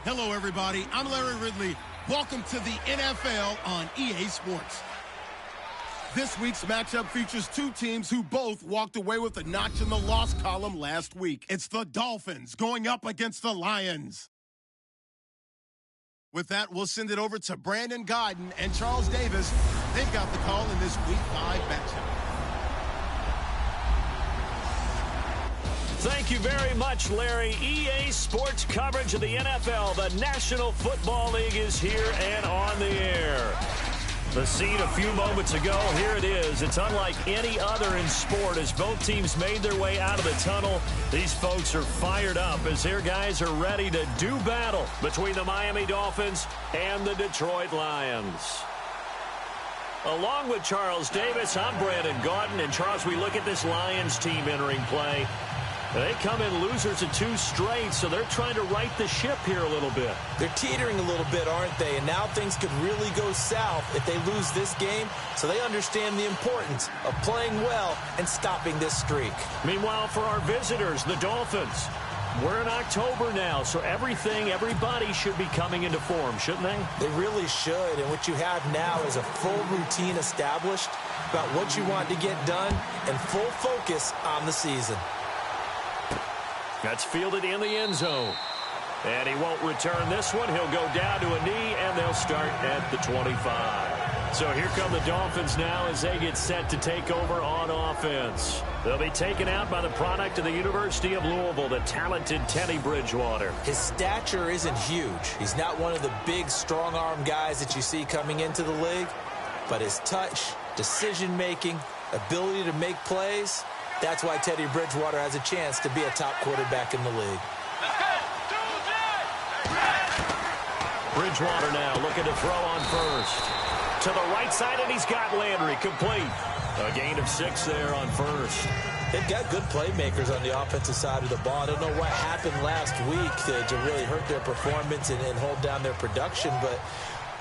Hello, everybody. I'm Larry Ridley. Welcome to the NFL on EA Sports. This week's matchup features two teams who both walked away with a notch in the loss column last week. It's the Dolphins going up against the Lions. With that, we'll send it over to Brandon Godden and Charles Davis. They've got the call in this Week 5 matchup. Thank you very much, Larry. EA Sports coverage of the NFL. The National Football League is here and on the air. The scene a few moments ago, here it is. It's unlike any other in sport as both teams made their way out of the tunnel. These folks are fired up as their guys are ready to do battle between the Miami Dolphins and the Detroit Lions. Along with Charles Davis, I'm Brandon Gaudin. And Charles, we look at this Lions team entering play. They come in losers of 2 straight, so they're trying to right the ship here a little bit. They're teetering a little bit, aren't they? And now things could really go south if they lose this game, so they understand the importance of playing well and stopping this streak. Meanwhile, for our visitors, the Dolphins, we're in October now, so everybody should be coming into form, shouldn't they? They really should, and what you have now is a full routine established about what you want to get done and full focus on the season. That's fielded in the end zone. And he won't return this one. He'll go down to a knee, and they'll start at the 25. So here come the Dolphins now as they get set to take over on offense. They'll be taken out by the product of the University of Louisville, the talented Teddy Bridgewater. His stature isn't huge. He's not one of the big, strong-arm guys that you see coming into the league. But his touch, decision-making, ability to make plays, that's why Teddy Bridgewater has a chance to be a top quarterback in the league. Bridgewater now looking to throw on first. To the right side, and he's got Landry complete. A gain of 6 there on first. They've got good playmakers on the offensive side of the ball. I don't know what happened last week to really hurt their performance and hold down their production, but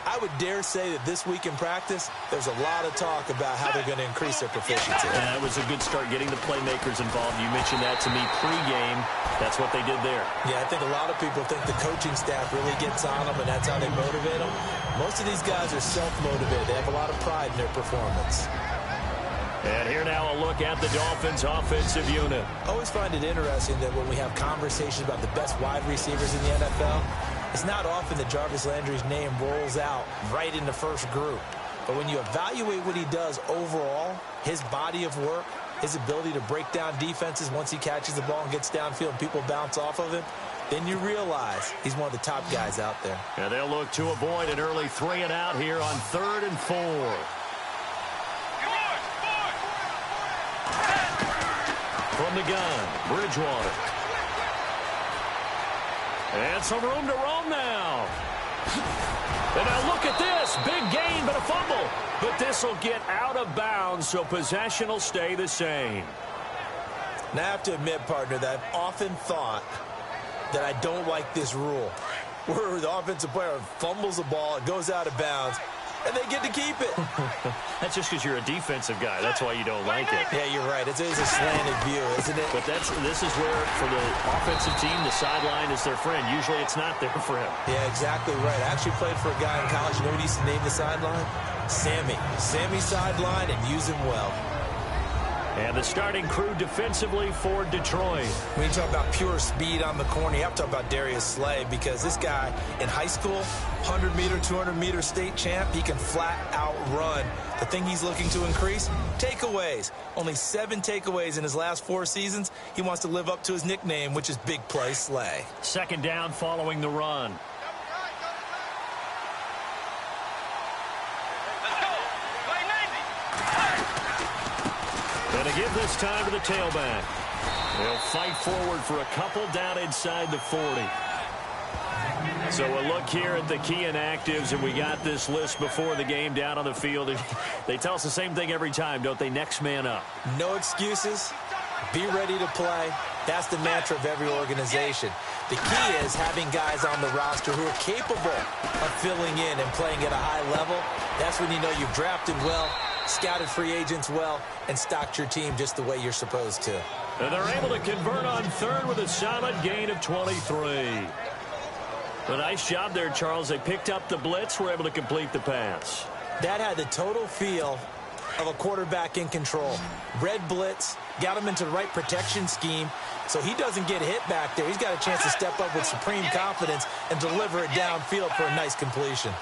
I would dare say that this week in practice, there's a lot of talk about how they're going to increase their proficiency. That was a good start getting the playmakers involved. You mentioned that to me pregame. That's what they did there. Yeah, I think a lot of people think the coaching staff really gets on them, and that's how they motivate them. Most of these guys are self-motivated. They have a lot of pride in their performance. And here now a look at the Dolphins' offensive unit. I always find it interesting that when we have conversations about the best wide receivers in the NFL, it's not often that Jarvis Landry's name rolls out right in the first group. But when you evaluate what he does overall, his body of work, his ability to break down defenses once he catches the ball and gets downfield and people bounce off of him, then you realize he's one of the top guys out there. And they'll look to avoid an early 3 and out here on 3rd and 4. From the gun, Bridgewater. And some room to roam now. And now look at this. Big gain, but a fumble. But this will get out of bounds, so possession will stay the same. Now, I have to admit, partner, that I've often thought that I don't like this rule, where the offensive player fumbles the ball, it goes out of bounds, and they get to keep it. That's just because you're a defensive guy. That's why you don't like it. Yeah, you're right. It is a slanted view, isn't it? But this is where, for the offensive team, the sideline is their friend. Usually it's not there for him. Yeah, exactly right. I actually played for a guy in college. You know what he used to name the sideline? Sammy. Sammy sideline, and use him well. And the starting crew defensively for Detroit. When you talk about pure speed on the corner, you have to talk about Darius Slay, because this guy in high school, 100-meter, 200-meter state champ, he can flat out run. The thing he's looking to increase, takeaways. Only 7 takeaways in his last 4 seasons. He wants to live up to his nickname, which is Big Play Slay. 2nd down following the run. And to give this time to the tailback. They'll fight forward for a couple down inside the 40. So we'll look here at the key inactives, and we got this list before the game down on the field. They tell us the same thing every time, don't they? Next man up. No excuses. Be ready to play. That's the mantra of every organization. The key is having guys on the roster who are capable of filling in and playing at a high level. That's when you know you've drafted well, scouted free agents well, and stocked your team just the way you're supposed to. And they're able to convert on 3rd with a solid gain of 23. A nice job there, Charles. They picked up the blitz, were able to complete the pass. That had the total feel of a quarterback in control. Red blitz, got him into the right protection scheme, so he doesn't get hit back there. He's got a chance to step up with supreme confidence and deliver it downfield for a nice completion.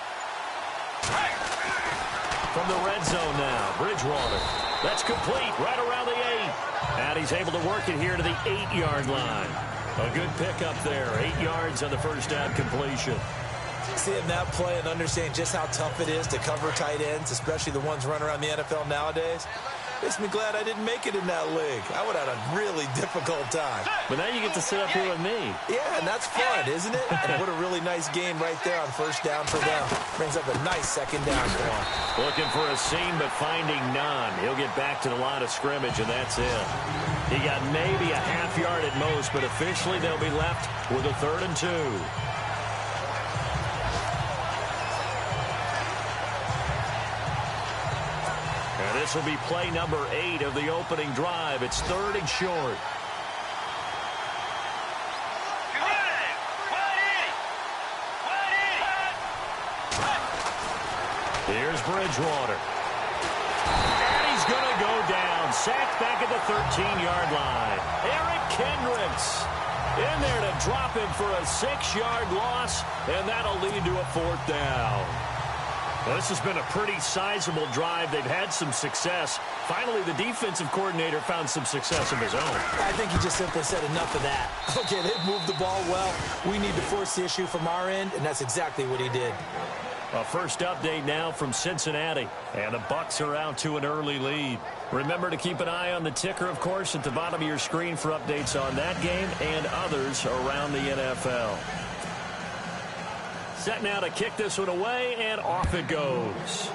From the red zone now, Bridgewater. That's complete right around the 8. And he's able to work it here to the 8-yard line. A good pickup there. 8 yards on the first down completion. Seeing that play and understanding just how tough it is to cover tight ends, especially the ones running around the NFL nowadays, makes me glad I didn't make it in that league. I would have had a really difficult time. But now you get to sit up here with me. Yeah, and that's fun, isn't it? And what a really nice game right there on first down for them. Brings up a nice second down for them. Looking for a seam, but finding none. He'll get back to the line of scrimmage, and that's it. He got maybe a half yard at most, but officially they'll be left with a 3rd and 2. And this will be play number 8 of the opening drive. It's 3rd and short. Here's Bridgewater. And he's going to go down. Sacked back at the 13-yard line. Eric Kendricks in there to drop him for a 6-yard loss, and that'll lead to a 4th down. Well, this has been a pretty sizable drive. They've had some success. Finally, the defensive coordinator found some success of his own. I think he just simply said enough of that. Okay, they've moved the ball well. We need to force the issue from our end, and that's exactly what he did. A first update now from Cincinnati, and the Bucs are out to an early lead. Remember to keep an eye on the ticker, of course, at the bottom of your screen for updates on that game and others around the NFL. Set now to kick this one away, and off it goes.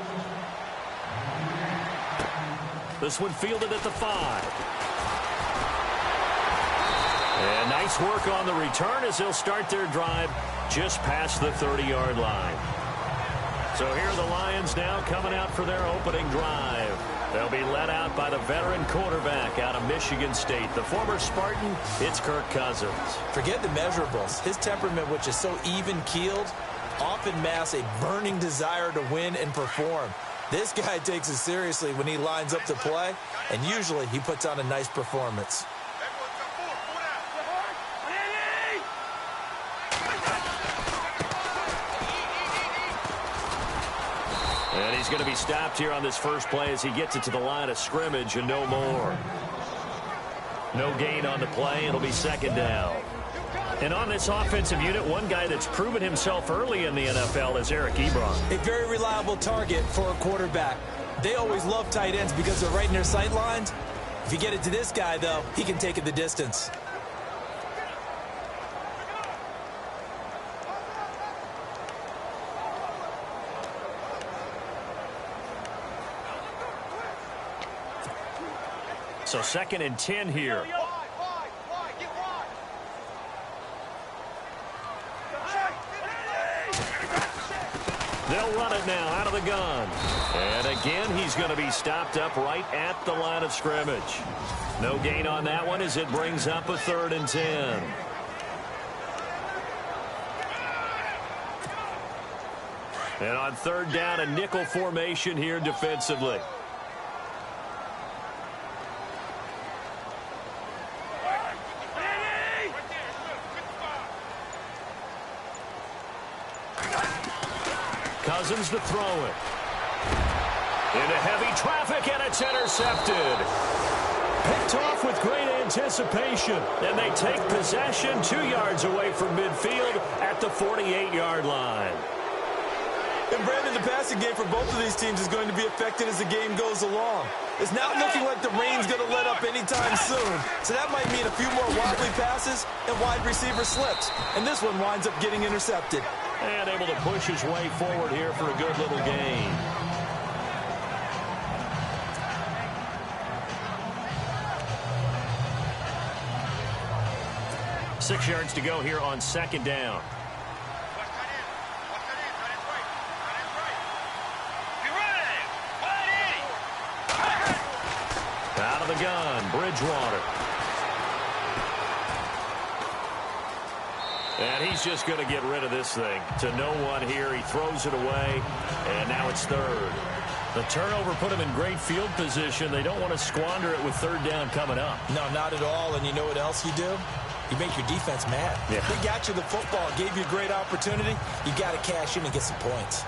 This one fielded at the 5. And nice work on the return as they'll start their drive just past the 30-yard line. So here are the Lions now coming out for their opening drive. They'll be led out by the veteran quarterback out of Michigan State. The former Spartan, it's Kirk Cousins. Forget the measurables. His temperament, which is so even-keeled, often masks a burning desire to win and perform. This guy takes it seriously when he lines up to play, and usually he puts on a nice performance. And he's going to be stopped here on this first play as he gets it to the line of scrimmage and no more. No gain on the play. It'll be 2nd down. And on this offensive unit, one guy that's proven himself early in the NFL is Eric Ebron. A very reliable target for a quarterback. They always love tight ends because they're right in their sight lines. If you get it to this guy, though, he can take it the distance. So 2nd and 10 here. They'll run it now out of the gun. And again, he's going to be stopped up right at the line of scrimmage. No gain on that one as it brings up a 3rd and 10. And on 3rd down, a nickel formation here defensively. Cousins to throw it. Into heavy traffic, and it's intercepted. Picked off with great anticipation, and they take possession 2 yards away from midfield at the 48-yard line. And Brandon, the passing game for both of these teams is going to be affected as the game goes along. It's not looking like the rain's going to let up anytime soon, so that might mean a few more wobbly passes and wide receiver slips. And this one winds up getting intercepted. And able to push his way forward here for a good little gain. Six yards to go here on 2nd down. Out of the gun, Bridgewater. And he's just going to get rid of this thing. To no one here. He throws it away, and now it's third. The turnover put him in great field position. They don't want to squander it with third down coming up. No, not at all. And you know what else you do? You make your defense mad. Yeah. They got you the football, gave you a great opportunity. You got to cash in and get some points.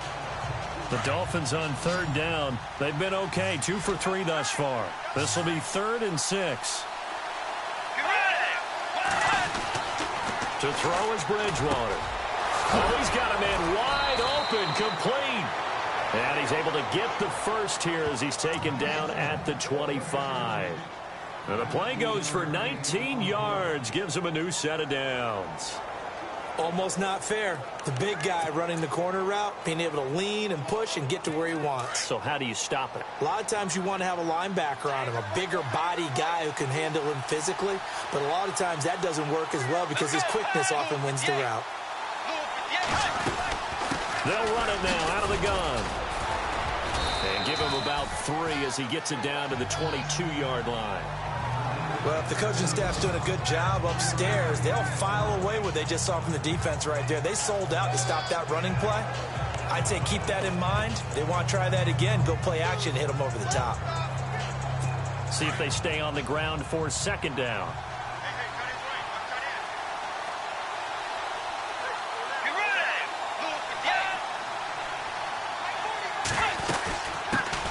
The Dolphins on third down. They've been okay. 2 for 3 thus far. This will be 3rd and 6. To throw is Bridgewater. Oh, he's got a man wide open, complete. And he's able to get the first here as he's taken down at the 25. And the play goes for 19 yards, gives him a new set of downs. Almost not fair. The big guy running the corner route, being able to lean and push and get to where he wants. So how do you stop it? A lot of times you want to have a linebacker on him, a bigger body guy who can handle him physically. But a lot of times that doesn't work as well because his quickness often wins the route. They'll run it now out of the gun. And give him about 3 as he gets it down to the 22-yard line. Well, if the coaching staff's doing a good job upstairs, they'll file away what they just saw from the defense right there. They sold out to stop that running play. I'd say keep that in mind. They want to try that again. Go play action and hit them over the top. See if they stay on the ground for 2nd down.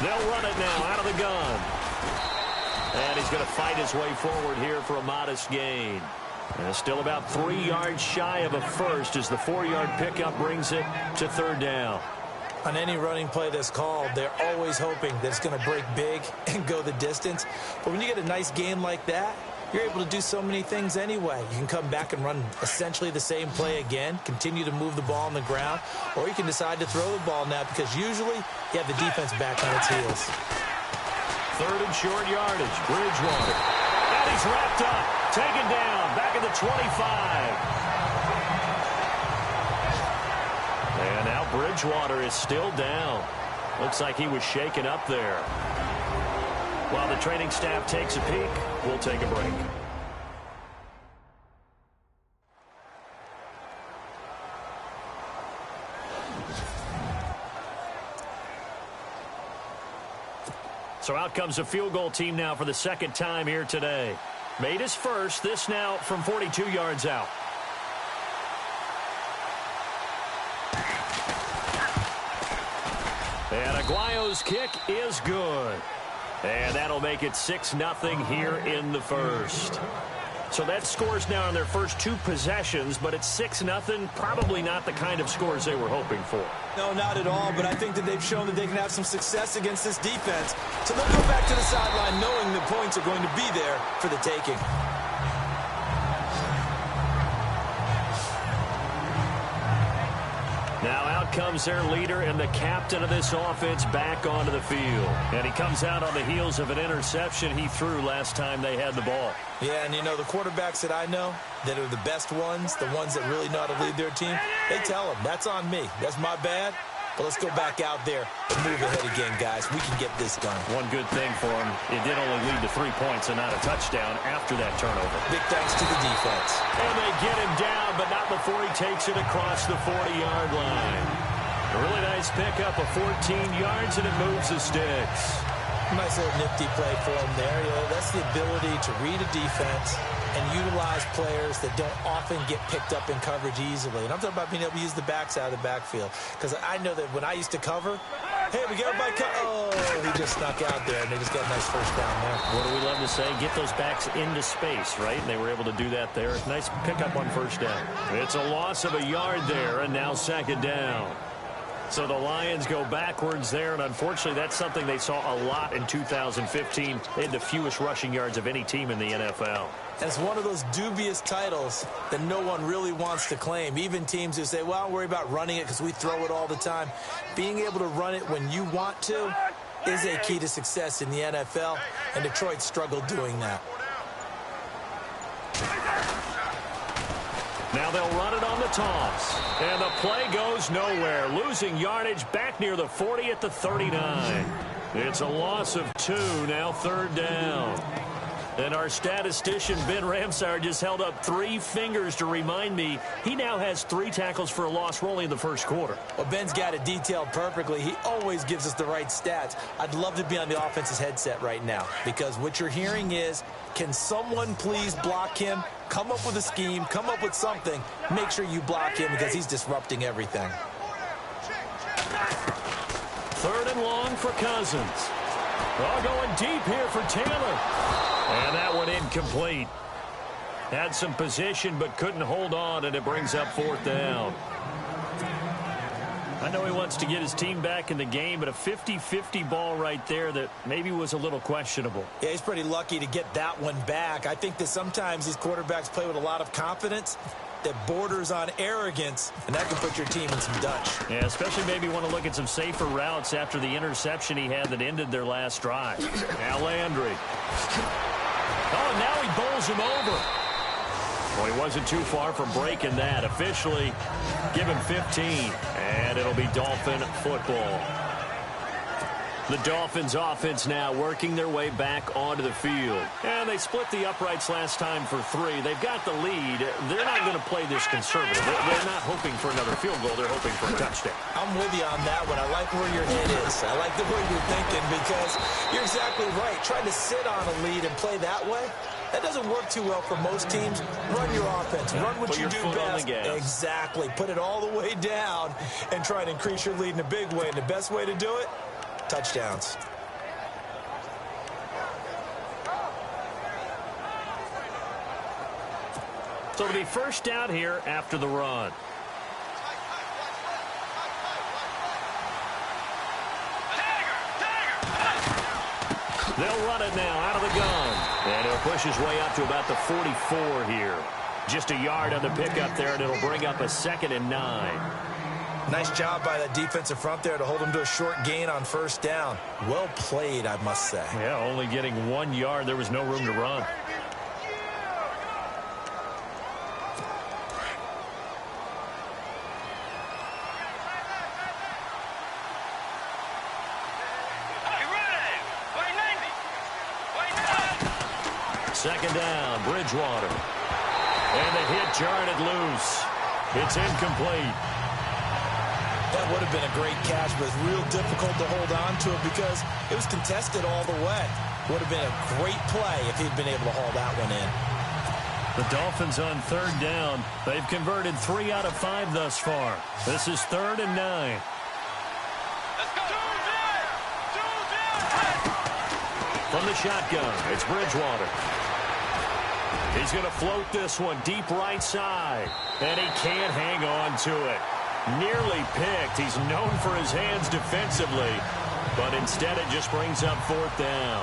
They'll run it now out of the gun. And he's going to fight his way forward here for a modest gain. And still about 3 yards shy of a first as the 4-yard pickup brings it to 3rd down. On any running play that's called, they're always hoping that it's going to break big and go the distance. But when you get a nice gain like that, you're able to do so many things anyway. You can come back and run essentially the same play again, continue to move the ball on the ground, or you can decide to throw the ball now because usually you have the defense back on its heels. 3rd and short yardage. Bridgewater. And he's wrapped up. Taken down. Back at the 25. And now Bridgewater is still down. Looks like he was shaken up there. While the training staff takes a peek, we'll take a break. So out comes a field goal team now for the 2nd time here today. Made his first. This now from 42 yards out. And Aguayo's kick is good. And that'll make it 6-0 here in the first. So that scores now on their first 2 possessions, but it's 6-0. Probably not the kind of scores they were hoping for. No, not at all, but I think that they've shown that they can have some success against this defense. So they'll go back to the sideline knowing the points are going to be there for the taking. Now out comes their leader and the captain of this offense back onto the field. And he comes out on the heels of an interception he threw last time they had the ball. Yeah, and you know, the quarterbacks that I know that are the best ones, the ones that really know how to lead their team, they tell them, that's on me. That's my bad. But let's go back out there and move ahead again, guys. We can get this done. One good thing for him, it did only lead to 3 points and not a touchdown after that turnover. Big thanks to the defense. And they get him down, but not before he takes it across the 40-yard line. A really nice pickup of 14 yards, and it moves the sticks. Nice little nifty play for him there. You know, that's the ability to read a defense and utilize players that don't often get picked up in coverage easily. And I'm talking about being able to use the backs out of the backfield. Because I know that when I used to cover, hey, we got everybody oh, he just snuck out there, and they just got a nice first down there. What do we love to say? Get those backs into space, right? And they were able to do that there. Nice pickup on first down. It's a loss of a yard there, and now 2nd down. So the Lions go backwards there, and unfortunately that's something they saw a lot in 2015. They had the fewest rushing yards of any team in the NFL. And it's one of those dubious titles that no one really wants to claim. Even teams who say, well, don't worry about running it because we throw it all the time. Being able to run it when you want to is a key to success in the NFL, and Detroit struggled doing that. Now they'll run it on the toss. And the play goes nowhere. Losing yardage back near the 40 at the 39. It's a loss of 2, now 3rd down. And our statistician, Ben Ramsar, just held up 3 fingers to remind me he now has 3 tackles for a loss only in the first quarter. Well, Ben's got it detailed perfectly. He always gives us the right stats. I'd love to be on the offense's headset right now because what you're hearing is, can someone please block him? Come up with a scheme. Come up with something. Make sure you block him because he's disrupting everything. 3rd and long for Cousins. Oh, going deep here for Taylor. And that one incomplete. Had some position but couldn't hold on, and it brings up 4th down. I know he wants to get his team back in the game, but a 50-50 ball right there that maybe was a little questionable. Yeah, he's pretty lucky to get that one back. I think that sometimes these quarterbacks play with a lot of confidence that borders on arrogance, and that can put your team in some Dutch. Yeah, especially maybe want to look at some safer routes after the interception he had that ended their last drive. Now Landry. Oh, and now he bowls him over. Well, he wasn't too far from breaking that. Officially, give him 15, and it'll be Dolphin football. The Dolphins offense now working their way back onto the field. And they split the uprights last time for 3. They've got the lead. They're not going to play this conservative. They're not hoping for another field goal. They're hoping for a touchdown. I'm with you on that one. I like where your head is. I like the way you're thinking because you're exactly right. Trying to sit on a lead and play that way, that doesn't work too well for most teams. Run your offense. Run what you do best. Exactly. Put it all the way down and try to increase your lead in a big way. And the best way to do it, touchdowns. So it'll be first down here after the run. They'll run it now out of the gun. And he'll push his way up to about the 44 here. Just a yard on the pickup there, and it'll bring up a 2nd and 9. Nice job by that defensive front there to hold him to a short gain on first down. Well played, I must say. Yeah, only getting 1 yard. There was no room to run. Second down, Bridgewater. And the hit jarred it loose. It's incomplete. That would have been a great catch, but it's real difficult to hold on to it because it was contested all the way. Would have been a great play if he'd been able to haul that one in. The Dolphins on 3rd down. They've converted 3 out of 5 thus far. This is 3rd and 9. From the shotgun, it's Bridgewater. He's going to float this one deep right side. And he can't hang on to it. Nearly picked. He's known for his hands defensively. But instead it just brings up 4th down.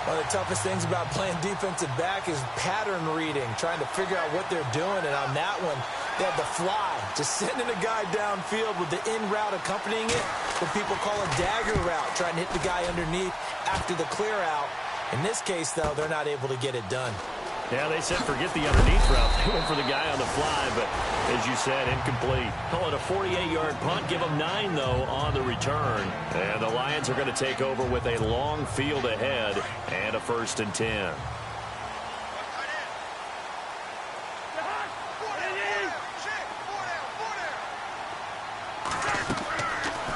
One of the toughest things about playing defensive back is pattern reading, trying to figure out what they're doing. And on that one, they had the fly, just sending a guy downfield with the in route accompanying it, what people call a dagger route, trying to hit the guy underneath after the clear out. In this case, though, they're not able to get it done. Yeah, they said forget the underneath route. They went for the guy on the fly, but as you said, incomplete. Call it a 48-yard punt. Give them 9, though, on the return. And the Lions are going to take over with a long field ahead and a 1st and 10.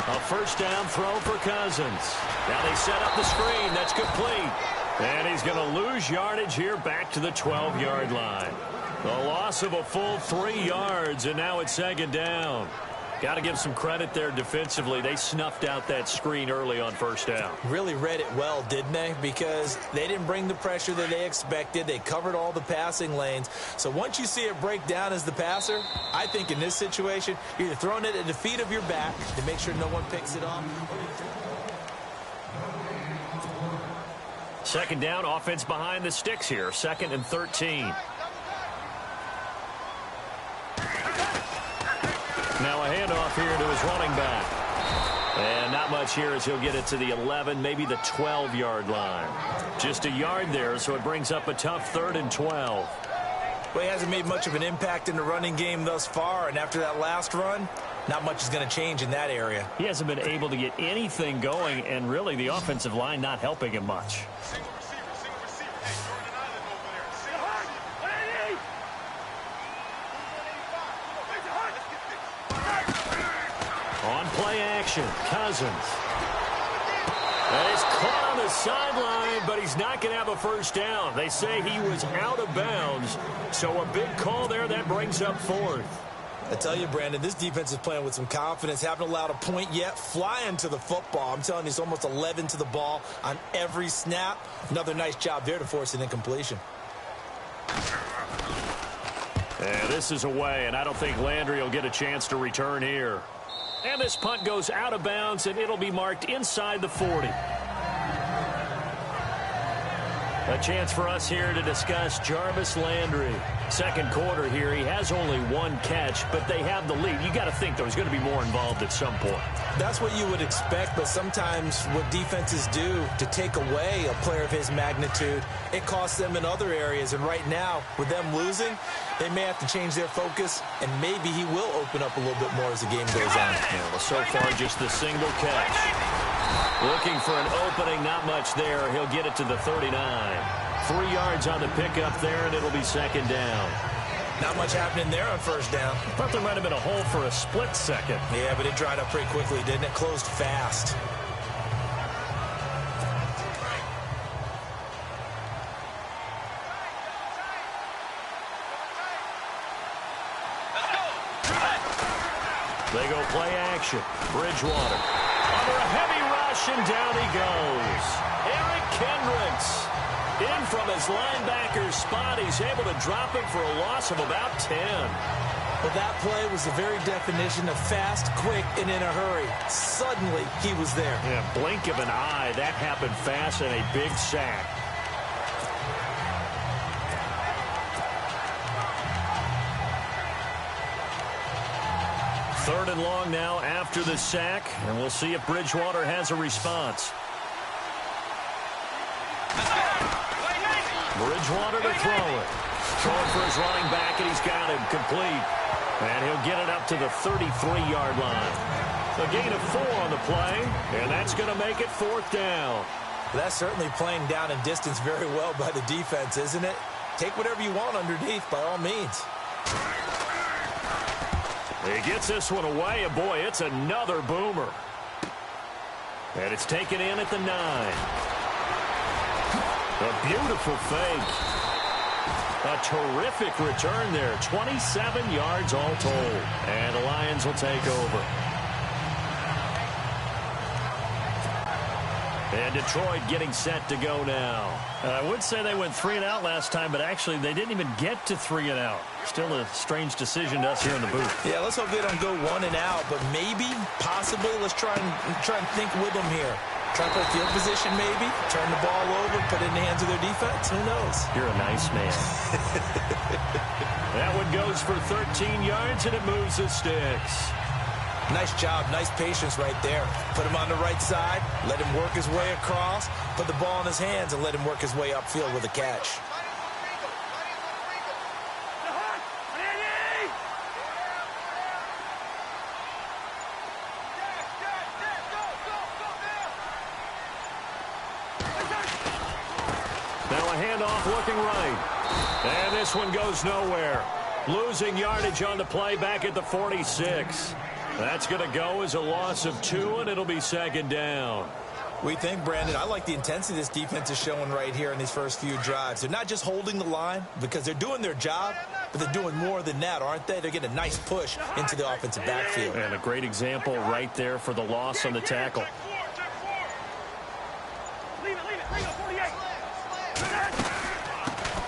A first down throw for Cousins. Now they set up the screen. That's complete. And he's going to lose yardage here back to the 12-yard line. The loss of a full 3 yards, and now it's 2nd down. Got to give some credit there defensively. They snuffed out that screen early on first down. Really read it well, didn't they? Because they didn't bring the pressure that they expected. They covered all the passing lanes. So once you see it break down as the passer, I think in this situation, you're either throwing it at the feet of your back to make sure no one picks it off. Second down, offense behind the sticks here. 2nd and 13. Now a handoff here to his running back. And not much here as he'll get it to the 11, maybe the 12-yard line. Just a yard there, so it brings up a tough 3rd and 12. Well, he hasn't made much of an impact in the running game thus far, and after that last run, not much is going to change in that area. He hasn't been able to get anything going, and really the offensive line not helping him much. On play action, Cousins. And he's caught on the sideline, but he's not going to have a first down. They say he was out of bounds, so a big call there. That brings up fourth. I tell you, Brandon, this defense is playing with some confidence. Haven't allowed a point yet. Flying to the football. I'm telling you, it's almost 11 to the ball on every snap. Another nice job there to force an incompletion. And this is away, and I don't think Landry will get a chance to return here. And this punt goes out of bounds, and it'll be marked inside the 40. A chance for us here to discuss Jarvis Landry. Second quarter here, he has only one catch, but they have the lead. You got to think there's going to be more involved at some point. That's what you would expect, but sometimes what defenses do to take away a player of his magnitude, it costs them in other areas. And right now, with them losing, they may have to change their focus, and maybe he will open up a little bit more as the game goes on. Yeah, well, so far, just the single catch. Looking for an opening, not much there. He'll get it to the 39. 3 yards on the pickup there, and it'll be second down. Not much happening there on first down. Thought there might have been a hole for a split second. Yeah, but it dried up pretty quickly, didn't it? Closed fast. They go play action. Bridgewater. Under a heavy rush, and down he goes. Eric Kendricks. In from his linebacker's spot. He's able to drop him for a loss of about 10. Well, that play was the very definition of fast, quick, and in a hurry. Suddenly, he was there. Yeah, blink of an eye. That happened fast, and a big sack. Third and long now after the sack, and we'll see if Bridgewater has a response. Bridgewater to throw it. Throwing for his running back, and he's got him complete. And he'll get it up to the 33-yard line. A gain of 4 on the play, and that's going to make it fourth down. That's certainly playing down in distance very well by the defense, isn't it? Take whatever you want underneath, by all means. He gets this one away, and boy, it's another boomer. And it's taken in at the 9. A beautiful fake. A terrific return there. 27 yards all told. And the Lions will take over. And Detroit getting set to go now. I would say they went 3 and out last time, but actually they didn't even get to 3 and out. Still a strange decision to us here in the booth. Yeah, let's hope they don't go 1 and out, but maybe, possibly, let's try and think with them here. Try to play field position maybe, turn the ball over, put it in the hands of their defense. Who knows? You're a nice man. That one goes for 13 yards, and it moves the sticks. Nice job, nice patience right there. Put him on the right side, let him work his way across, put the ball in his hands, and let him work his way upfield with a catch. Looking right. And this one goes nowhere. Losing yardage on the play back at the 46. That's going to go as a loss of 2, and it'll be second down. We think, Brandon, I like the intensity this defense is showing right here in these first few drives. They're not just holding the line because they're doing their job, but they're doing more than that, aren't they? They're getting a nice push into the offensive backfield. And a great example right there for the loss on the tackle.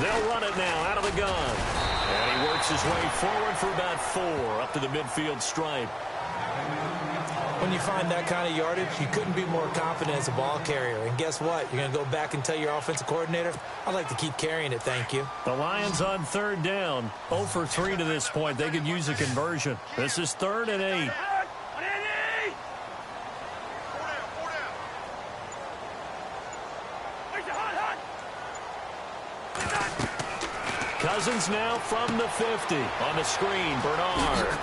They'll run it now out of the gun. And he works his way forward for about 4 up to the midfield stripe. When you find that kind of yardage, you couldn't be more confident as a ball carrier. And guess what? You're going to go back and tell your offensive coordinator, I'd like to keep carrying it, thank you. The Lions on third down. 0 for 3 to this point. They could use a conversion. This is 3rd and 8. Cousins now from the 50. On the screen, Bernard.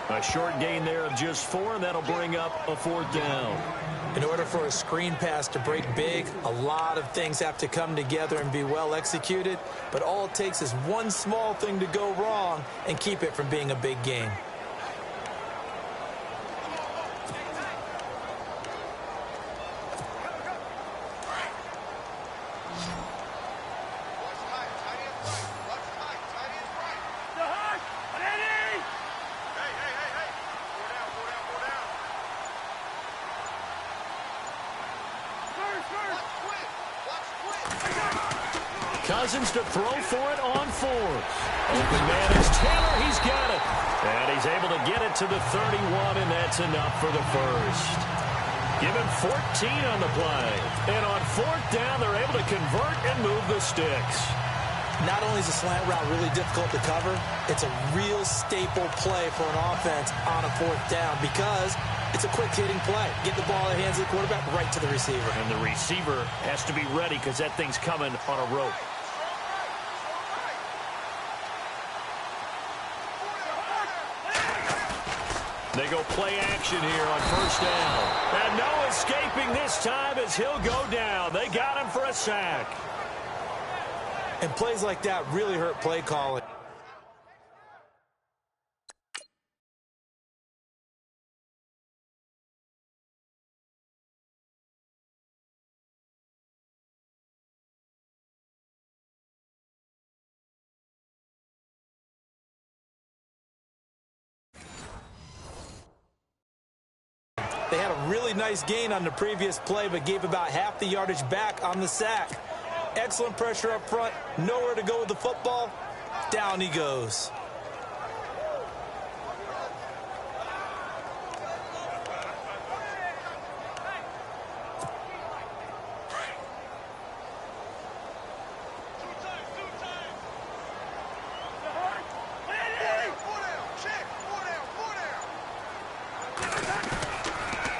A short gain there of just 4, and that'll bring up a 4th down. In order for a screen pass to break big, a lot of things have to come together and be well executed, but all it takes is one small thing to go wrong and keep it from being a big gain. Cousins to throw for it on fourth. Open man is Taylor. He's got it. And he's able to get it to the 31, and that's enough for the first. Give him 14 on the play. And on fourth down, they're able to convert and move the sticks. Not only is the slant route really difficult to cover, it's a real staple play for an offense on a fourth down because it's a quick-hitting play. Get the ball in the hands of the quarterback right to the receiver. And the receiver has to be ready because that thing's coming on a rope. They go play action here on first down. And no escaping this time as he'll go down. They got him for a sack. And plays like that really hurt play calling. They had a really nice gain on the previous play, but gave about half the yardage back on the sack. Excellent pressure up front. Nowhere to go with the football. Down he goes.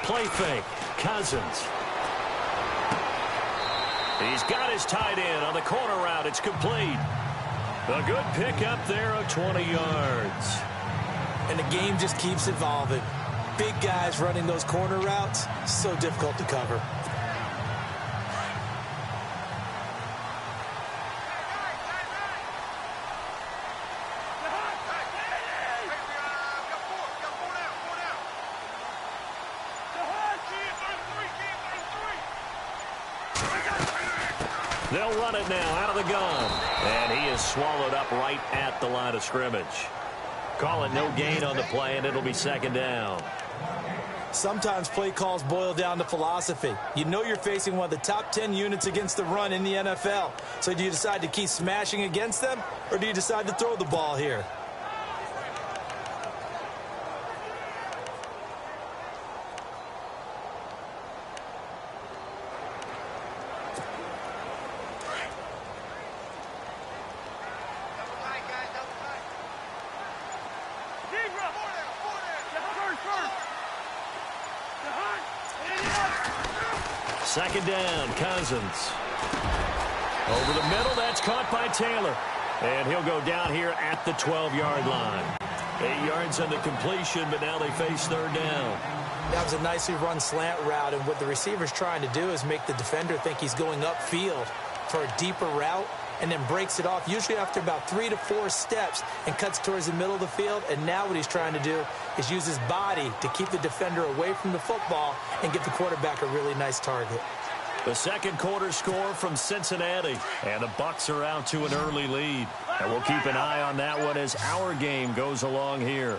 Play fake. Cousins. He's got his tight end on the corner route. It's complete. A good pickup there of 20 yards. And the game just keeps evolving. Big guys running those corner routes, so difficult to cover. They'll run it now out of the gun. And he is swallowed up right at the line of scrimmage. Call it no gain on the play, and it'll be second down. Sometimes play calls boil down to philosophy. You know you're facing one of the top 10 units against the run in the NFL. So do you decide to keep smashing against them, or do you decide to throw the ball here? Second down, Cousins. Over the middle, that's caught by Taylor. And he'll go down here at the 12-yard line. 8 yards on the completion, but now they face third down. That was a nicely run slant route, and what the receiver's trying to do is make the defender think he's going upfield for a deeper route, and then breaks it off, usually after about 3 to 4 steps, and cuts towards the middle of the field. And now what he's trying to do is use his body to keep the defender away from the football and give the quarterback a really nice target. The second quarter score from Cincinnati, and the Bucs are out to an early lead. And we'll keep an eye on that one as our game goes along here.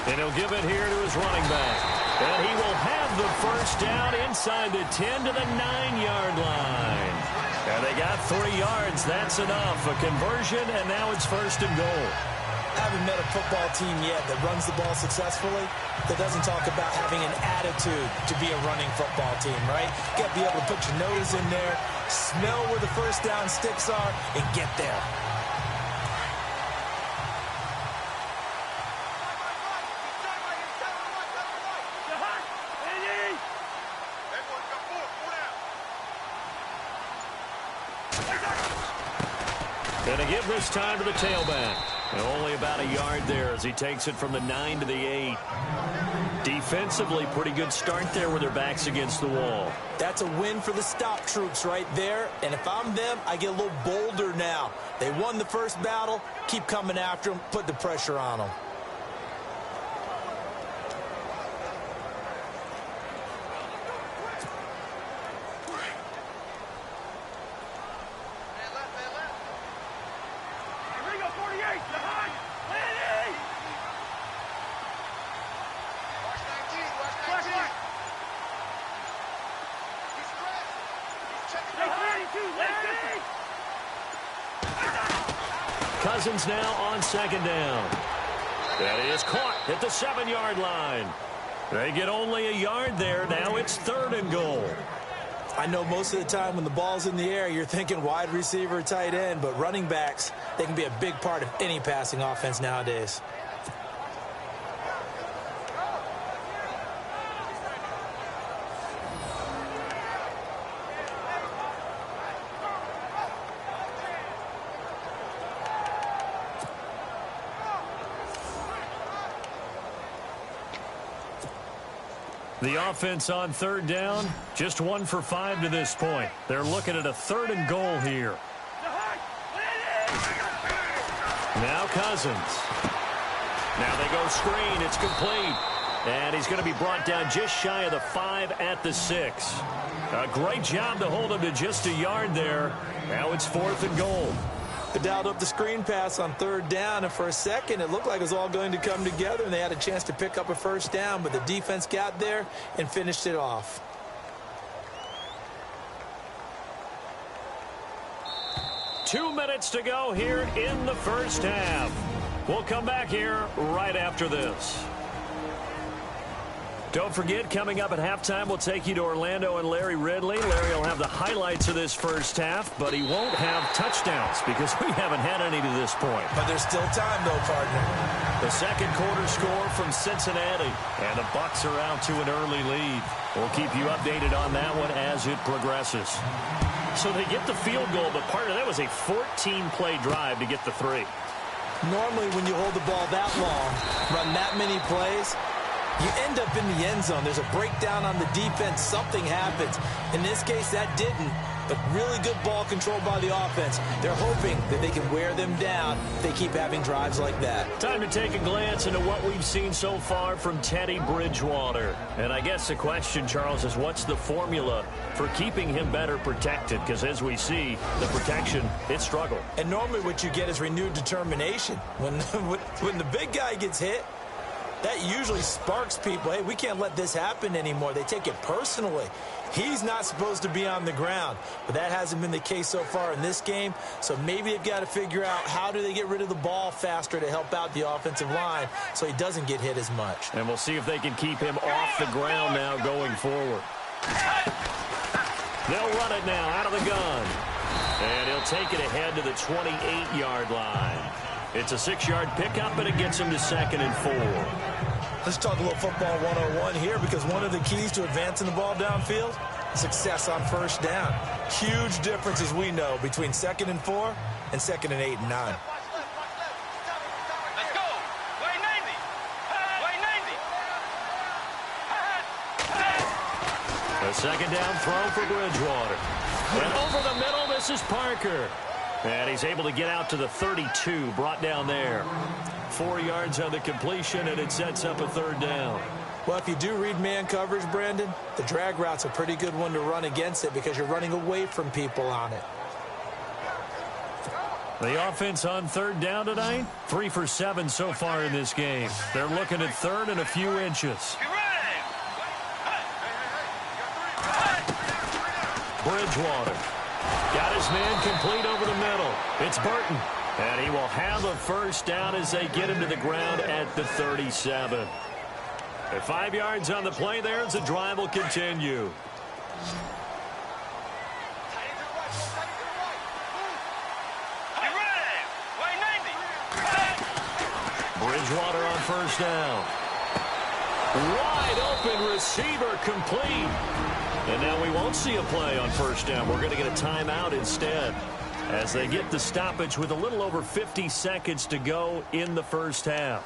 And he'll give it here to his running back. And he will have the first down inside the 10 to the 9-yard line. And they got 3 yards. That's enough. A conversion, and now it's first and goal. I haven't met a football team yet that runs the ball successfully that doesn't talk about having an attitude to be a running football team, right? You got to be able to put your nose in there, smell where the first down sticks are, and get there. Going to give this time to the tailback. And only about a yard there as he takes it from the 9 to the 8. Defensively, pretty good start there with their backs against the wall. That's a win for the stop troops right there. And if I'm them, I get a little bolder now. They won the first battle. Keep coming after them. Put the pressure on them. Cousins now on second down. That is caught at the 7-yard line. They get only a yard there. Now it's 3rd and goal. I know most of the time when the ball's in the air, you're thinking wide receiver, tight end, but running backs, they can be a big part of any passing offense nowadays. The offense on 3rd down, just 1 for 5 to this point. They're looking at a 3rd and goal here. Now Cousins. Now they go screen. It's complete. And he's going to be brought down just shy of the 5 at the 6. A great job to hold him to just a yard there. Now it's 4th and goal. They dialed up the screen pass on 3rd down, and for a second it looked like it was all going to come together, and they had a chance to pick up a 1st down, but the defense got there and finished it off. Two minutes to go here in the first half. We'll come back here right after this. Don't forget, coming up at halftime, we'll take you to Orlando and Larry Ridley. Larry will have the highlights of this first half, but he won't have touchdowns because we haven't had any to this point. But there's still time, though, partner. The second quarter score from Cincinnati, and the Bucs are out to an early lead. We'll keep you updated on that one as it progresses. So they get the field goal, but partner, that was a 14-play drive to get the 3. Normally, when you hold the ball that long, run that many plays, you end up in the end zone. There's a breakdown on the defense. Something happens. In this case, that didn't. But really good ball control by the offense. They're hoping that they can wear them down if they keep having drives like that. Time to take a glance into what we've seen so far from Teddy Bridgewater. And I guess the question, Charles, is what's the formula for keeping him better protected? Because as we see, the protection, it struggled. And normally what you get is renewed determination. When the big guy gets hit, that usually sparks people. Hey, we can't let this happen anymore. They take it personally. He's not supposed to be on the ground, but that hasn't been the case so far in this game. So maybe they've got to figure out how do they get rid of the ball faster to help out the offensive line so he doesn't get hit as much. And we'll see if they can keep him off the ground now going forward. They'll run it now out of the gun. And he'll take it ahead to the 28-yard line. It's a 6-yard pickup, and it gets him to 2nd and 4. Let's talk a little football 101 here, because one of the keys to advancing the ball downfield, success on 1st down. Huge difference, as we know, between 2nd and 4 and 2nd and 8 and 9. Let's go. Way 90. Way 90. A 2nd down throw for Bridgewater. And over the middle, this is Parker. And he's able to get out to the 32, brought down there. 4 yards on the completion, and it sets up a 3rd down. Well, if you do read man coverage, Brandon, the drag route's a pretty good one to run against it because you're running away from people on it. The offense on 3rd down tonight, 3 for 7 so far in this game. They're looking at 3rd and a few inches. Bridgewater. Got his man complete over the middle. It's Burton. And he will have a 1st down as they get him to the ground at the 37. At 5 yards on the play there as the drive will continue. Bridgewater on 1st down. Wide open receiver complete. And now we won't see a play on 1st down. We're going to get a timeout instead as they get the stoppage with a little over 50 seconds to go in the first half.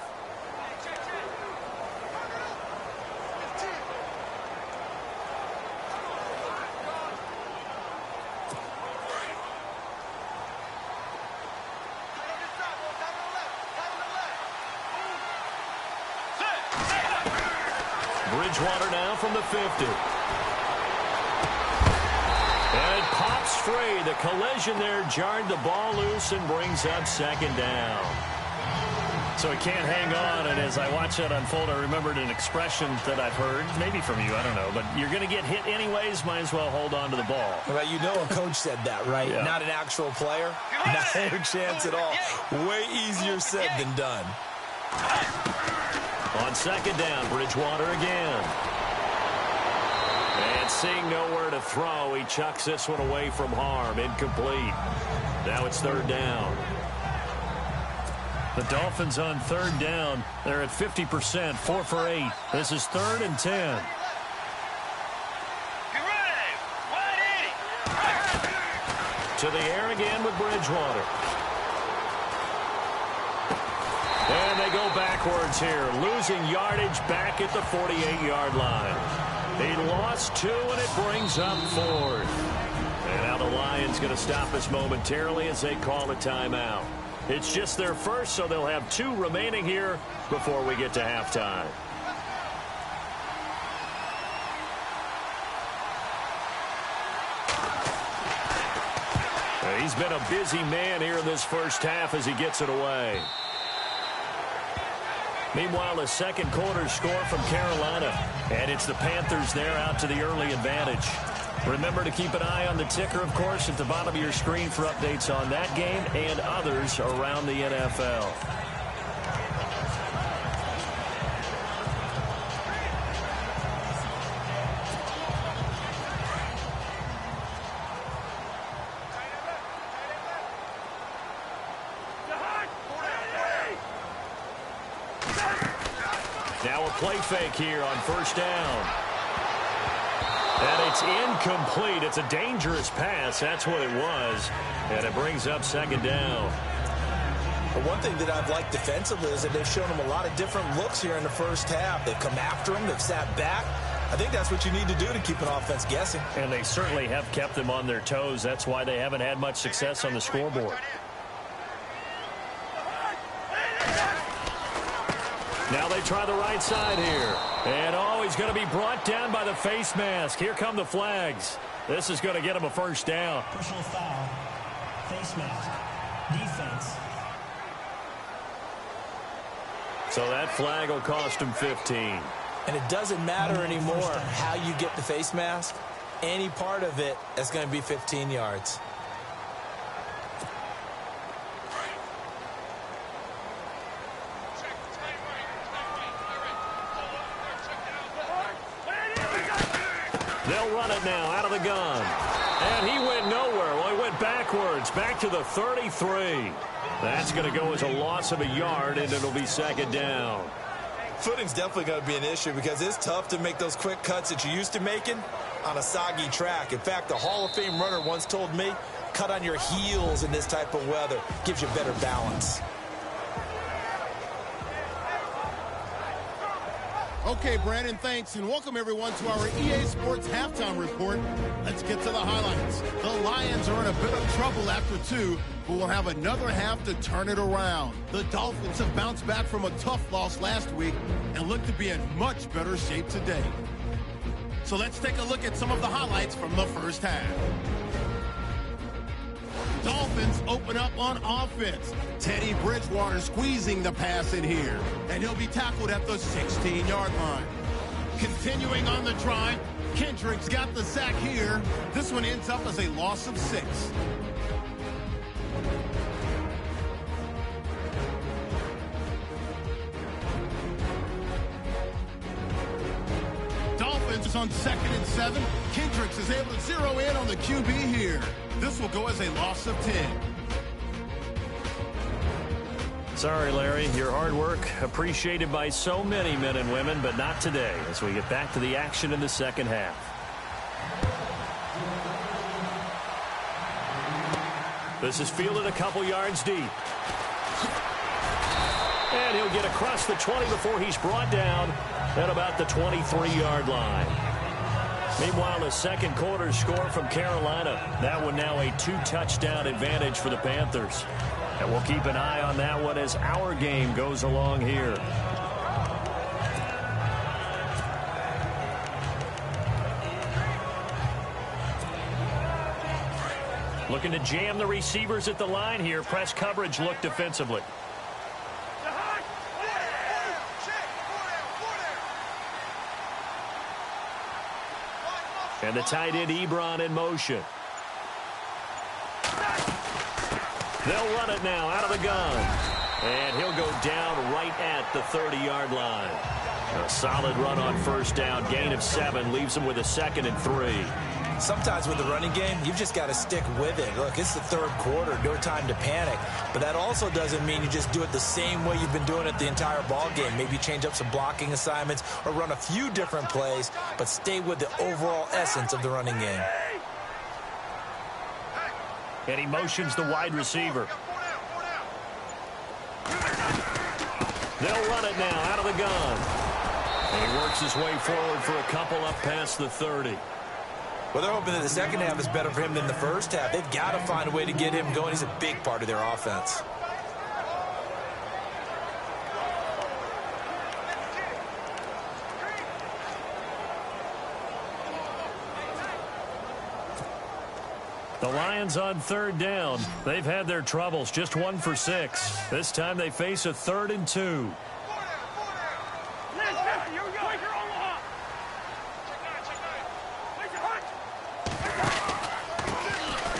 Bridgewater now from the 50. And it pops free. The collision there jarred the ball loose and brings up 2nd down. So he can't hang on, and as I watch that unfold, I remembered an expression that I've heard, maybe from you, I don't know, but you're going to get hit anyways, might as well hold on to the ball. Well, you know a coach said that, right? Yeah. Not an actual player. Not a chance at all. Way easier said than done. On second down, Bridgewater again. And seeing nowhere to throw, he chucks this one away from harm. Incomplete. Now it's third down. The Dolphins on third down. They're at 50%, 4 for 8. This is 3rd and 10. To the air again with Bridgewater. And they go backwards here, losing yardage back at the 48-yard line. He lost 2, and it brings up 4th. And now the Lions going to stop us momentarily as they call a timeout. It's just their first, so they'll have 2 remaining here before we get to halftime. He's been a busy man here in this first half as he gets it away. Meanwhile, a second quarter score from Carolina, and it's the Panthers there out to the early advantage. Remember to keep an eye on the ticker, of course, at the bottom of your screen for updates on that game and others around the NFL. Now a play fake here on first down. And it's incomplete. It's a dangerous pass. That's what it was. And it brings up second down. But one thing that I've liked defensively is that they've shown him a lot of different looks here in the first half. They've come after him. They've sat back. I think that's what you need to do to keep an offense guessing. And they certainly have kept them on their toes. That's why they haven't had much success on the scoreboard. Now they try the right side here. And, oh, he's going to be brought down by the face mask. Here come the flags. This is going to get him a first down. Personal foul. Face mask. Defense. So that flag will cost him 15. And it doesn't matter anymore how you get the face mask. Any part of it is going to be 15 yards. They'll run it now out of the gun. And he went nowhere. Well, he went backwards, back to the 33. That's going to go as a loss of a yard, and it'll be second down. Footing's definitely going to be an issue because it's tough to make those quick cuts that you're used to making on a soggy track. In fact, the Hall of Fame runner once told me, cut on your heels in this type of weather. Gives you better balance. Okay, Brandon, thanks, and welcome everyone to our EA Sports Halftime Report. Let's get to the highlights. The Lions are in a bit of trouble after 2, but will have another half to turn it around. The Dolphins have bounced back from a tough loss last week and look to be in much better shape today. So let's take a look at some of the highlights from the first half. Dolphins open up on offense. Teddy Bridgewater squeezing the pass in here, and he'll be tackled at the 16-yard line. Continuing on the drive, Kendrick's got the sack here. This one ends up as a loss of 6. Dolphins on 2nd and 7. Kendricks is able to zero in on the QB here. This will go as a loss of 10. Sorry, Larry. Your hard work appreciated by so many men and women, but not today as we get back to the action in the second half. This is fielded a couple yards deep. And he'll get across the 20 before he's brought down at about the 23-yard line. Meanwhile, a second quarter score from Carolina. That one now a 2-touchdown advantage for the Panthers. And we'll keep an eye on that one as our game goes along here. Looking to jam the receivers at the line here. Press coverage look defensively. And the tight end Ebron in motion. They'll run it now out of the gun. And he'll go down right at the 30-yard line. A solid run on first down. Gain of 7 leaves him with a 2nd and 3. Sometimes with the running game, you've just got to stick with it. Look, it's the third quarter, no time to panic. But that also doesn't mean you just do it the same way you've been doing it the entire ball game. Maybe change up some blocking assignments or run a few different plays, but stay with the overall essence of the running game. And he motions the wide receiver. They'll run it now out of the gun. And he works his way forward for a couple up past the 30. Well, they're hoping that the second half is better for him than the first half. They've got to find a way to get him going. He's a big part of their offense. The Lions on third down. They've had their troubles, just 1 for 6. This time they face a 3rd and 2.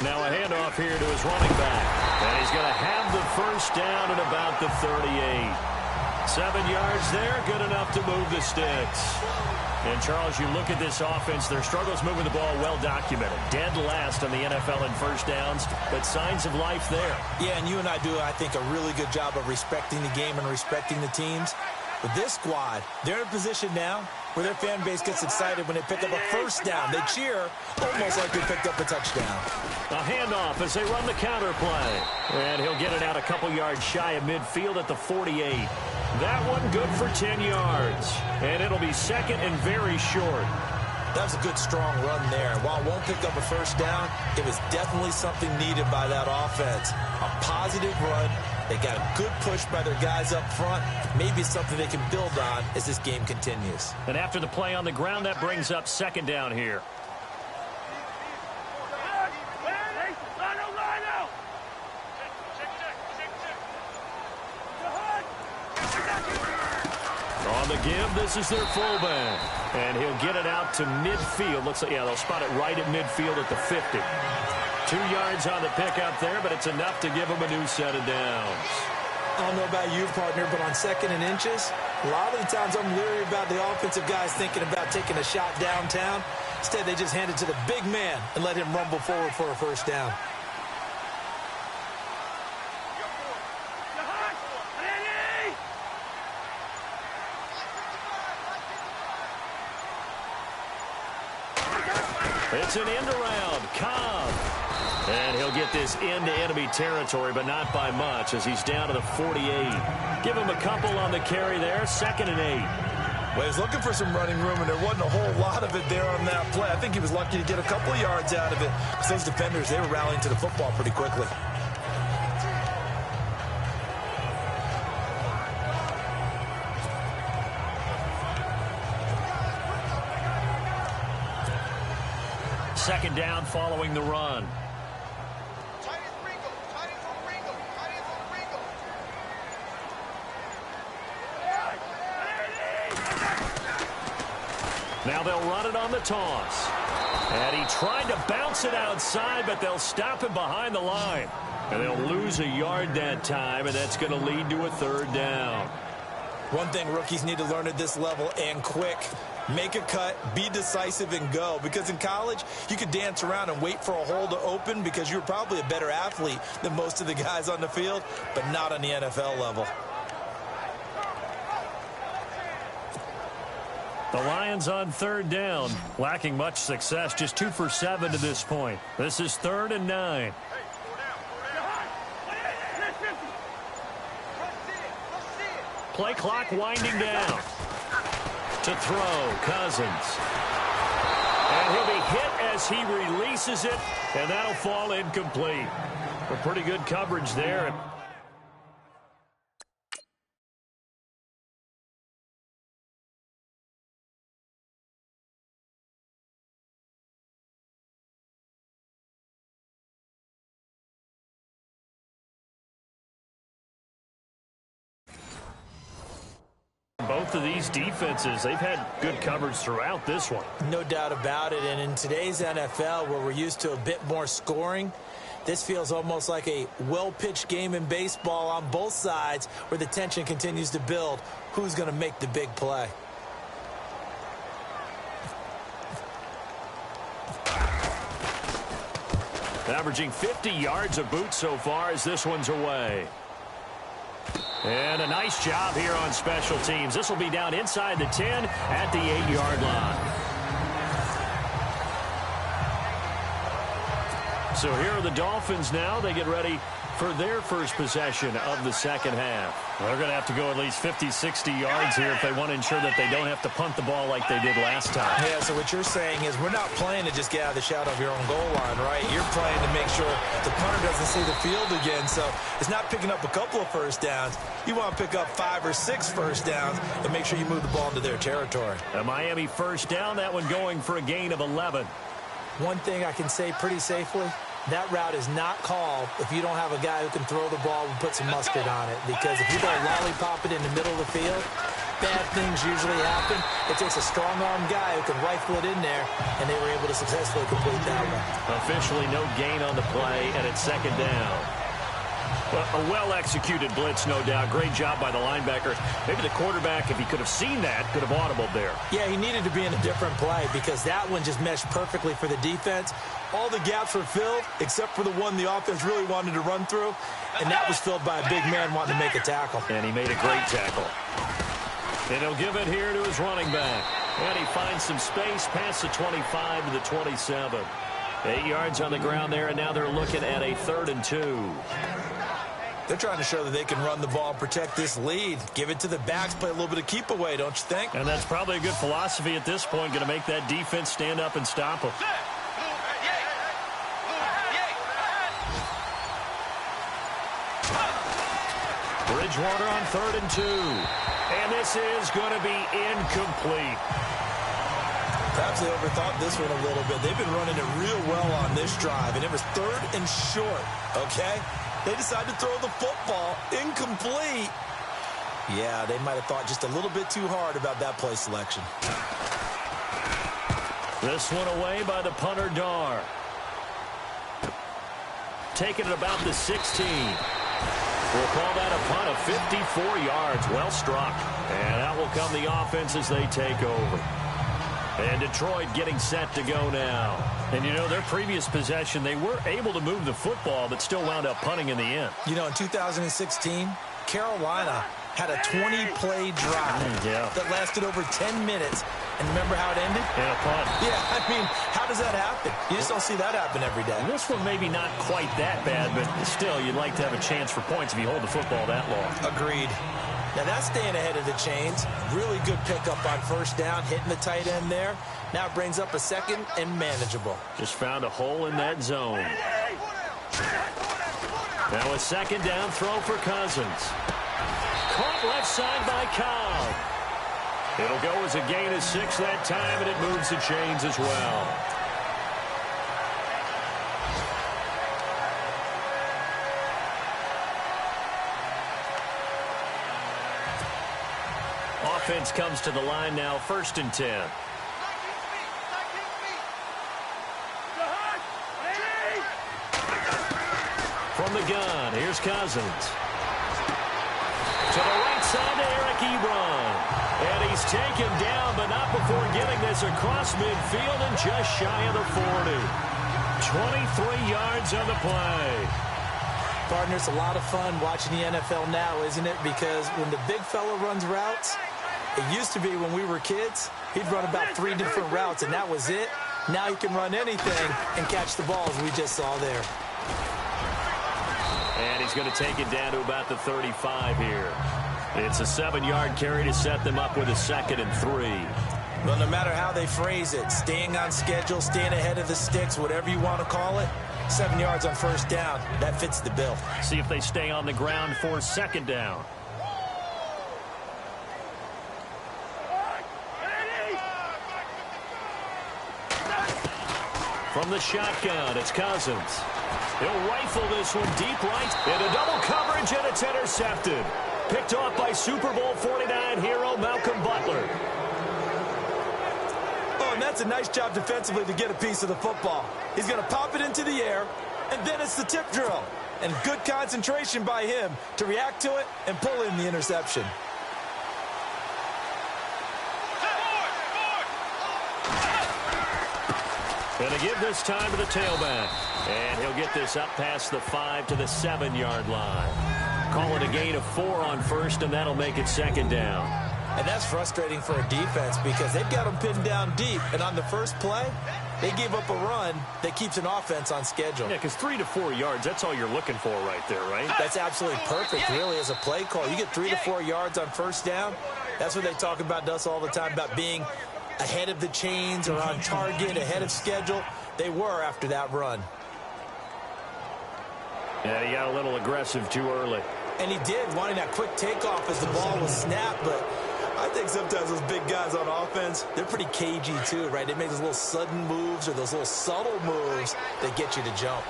Now a handoff here to his running back. And he's going to have the first down at about the 38. 7 yards there, good enough to move the sticks. And, Charles, you look at this offense, their struggles moving the ball well documented. Dead last on the NFL in first downs, but signs of life there. Yeah, and you and I do, I think, a really good job of respecting the game and respecting the teams. With this squad, they're in a position now where their fan base gets excited when they pick up a first down. They cheer almost like they picked up a touchdown. A handoff as they run the counter play. And he'll get it out a couple yards shy of midfield at the 48. That one good for 10 yards. And it'll be 2nd and very short. That was a good, strong run there. While it won't pick up a first down, it was definitely something needed by that offense. A positive run. They got a good push by their guys up front. Maybe it's something they can build on as this game continues. And after the play on the ground, that brings up 2nd down here. On the give, this is their fullback. And he'll get it out to midfield. Looks like, yeah, they'll spot it right at midfield at the 50. 2 yards on the pickup there, but it's enough to give him a new set of downs. I don't know about you, partner, but on 2nd and inches, a lot of the times I'm leery about the offensive guys thinking about taking a shot downtown. Instead, they just hand it to the big man and let him rumble forward for a first down. It's an end around. Cobb. And he'll get this into enemy territory, but not by much as he's down to the 48. Give him a couple on the carry there. 2nd and 8. Well, he's looking for some running room, and there wasn't a whole lot of it there on that play. I think he was lucky to get a couple of yards out of it because those defenders, they were rallying to the football pretty quickly. Second down following the run. Now they'll run it on the toss. And he tried to bounce it outside, but they'll stop him behind the line. And they'll lose a yard that time, and that's going to lead to a 3rd down. One thing rookies need to learn at this level, and quick, make a cut, be decisive, and go. Because in college, you could dance around and wait for a hole to open because you're probably a better athlete than most of the guys on the field, but not on the NFL level. The Lions on 3rd down, lacking much success, just 2 for 7 to this point. This is 3rd and 9. Play clock winding down. To throw, Cousins. And he'll be hit as he releases it, and that'll fall incomplete. A pretty good coverage there. Both of these defenses, they've had good coverage throughout this one. No doubt about it. And in today's NFL, where we're used to a bit more scoring, this feels almost like a well-pitched game in baseball on both sides where the tension continues to build. Who's going to make the big play? Averaging 50 yards a boot so far as this one's away. And a nice job here on special teams. This will be down inside the 10 at the 8-yard line. So here are the Dolphins now. They get ready for their first possession of the second half. They're going to have to go at least 50, 60 yards here if they want to ensure that they don't have to punt the ball like they did last time. Yeah, so what you're saying is we're not playing to just get out of the shadow of your own goal line, right? You're playing to make sure the punter doesn't see the field again. So it's not picking up a couple of first downs. You want to pick up 5 or 6 first downs and make sure you move the ball into their territory. A Miami first down, that one going for a gain of 11. One thing I can say pretty safely, that route is not called if you don't have a guy who can throw the ball and put some mustard on it. Because if you go lollipop it in the middle of the field, bad things usually happen. It takes a strong-arm guy who can rifle it in there, and they were able to successfully complete that one. Officially no gain on the play, and it's second down. Well, a well-executed blitz, no doubt. Great job by the linebacker. Maybe the quarterback, if he could have seen that, could have audibled there. Yeah, he needed to be in a different play because that one just meshed perfectly for the defense. All the gaps were filled except for the one the offense really wanted to run through, and that was filled by a big man wanting to make a tackle. And he made a great tackle. And he'll give it here to his running back. And he finds some space past the 25 to the 27. 8 yards on the ground there, and now they're looking at a 3rd and 2. They're trying to show that they can run the ball and protect this lead. Give it to the backs, play a little bit of keep away, don't you think? And that's probably a good philosophy at this point, going to make that defense stand up and stop them. Bridgewater on 3rd and 2. And this is going to be incomplete. Perhaps they overthought this one a little bit. They've been running it real well on this drive, and it was 3rd and short, okay? They decided to throw the football incomplete. Yeah, they might have thought just a little bit too hard about that play selection. This one away by the punter, Dar. Taking it about the 16. We'll call that a punt of 54 yards. Well struck. And out will come the offense as they take over. And Detroit getting set to go now. And, you know, their previous possession, they were able to move the football, but still wound up punting in the end. You know, in 2016, Carolina had a 20-play drive that lasted over 10 minutes. And remember how it ended? And a punt. Yeah, I mean, how does that happen? You just don't see that happen every day. And this one maybe not quite that bad, but still, you'd like to have a chance for points if you hold the football that long. Agreed. Now, that's staying ahead of the chains. Really good pickup on first down, hitting the tight end there. Now it brings up a 2nd and manageable. Just found a hole in that zone. Now a 2nd down throw for Cousins. Caught left side by Cobb. It'll go as a gain of 6 that time, and it moves the chains as well. Offense comes to the line now, 1st and 10. From the gun, here's Cousins. To the right side to Eric Ebron. And he's taken down, but not before getting this across midfield and just shy of the 40. 23 yards on the play. Partner, it's a lot of fun watching the NFL now, isn't it? Because when the big fella runs routes, it used to be when we were kids, he'd run about 3 different routes, and that was it. Now he can run anything and catch the ball, as we just saw there. And he's going to take it down to about the 35 here. It's a 7-yard carry to set them up with a 2nd and 3. Well, no matter how they phrase it, staying on schedule, staying ahead of the sticks, whatever you want to call it, 7 yards on first down, that fits the bill. See if they stay on the ground for 2nd down. From the shotgun, it's Cousins. He'll rifle this one deep right. And a double coverage, and it's intercepted. picked off by Super Bowl 49 hero Malcolm Butler. Oh, and that's a nice job defensively to get a piece of the football. He's going to pop it into the air, and then it's the tip drill. And good concentration by him to react to it and pull in the interception. Going to give this time to the tailback. And he'll get this up past the 5 to the 7-yard line. Call it a gain of 4 on first, and that'll make it second down. And that's frustrating for a defense because they've got them pinned down deep. And on the first play, they gave up a run that keeps an offense on schedule. Yeah, because 3 to 4 yards, that's all you're looking for right there, right? That's absolutely perfect, really, as a play call. You get 3 to 4 yards on first down. That's what they talk about to us all the time, about being ahead of the chains or on target, ahead of schedule. They were after that run. Yeah, he got a little aggressive too early. And he did, wanting that quick takeoff as the ball was snapped, but I think sometimes those big guys on offense, they're pretty cagey too, right? They make those little sudden moves or those little subtle moves that get you to jump.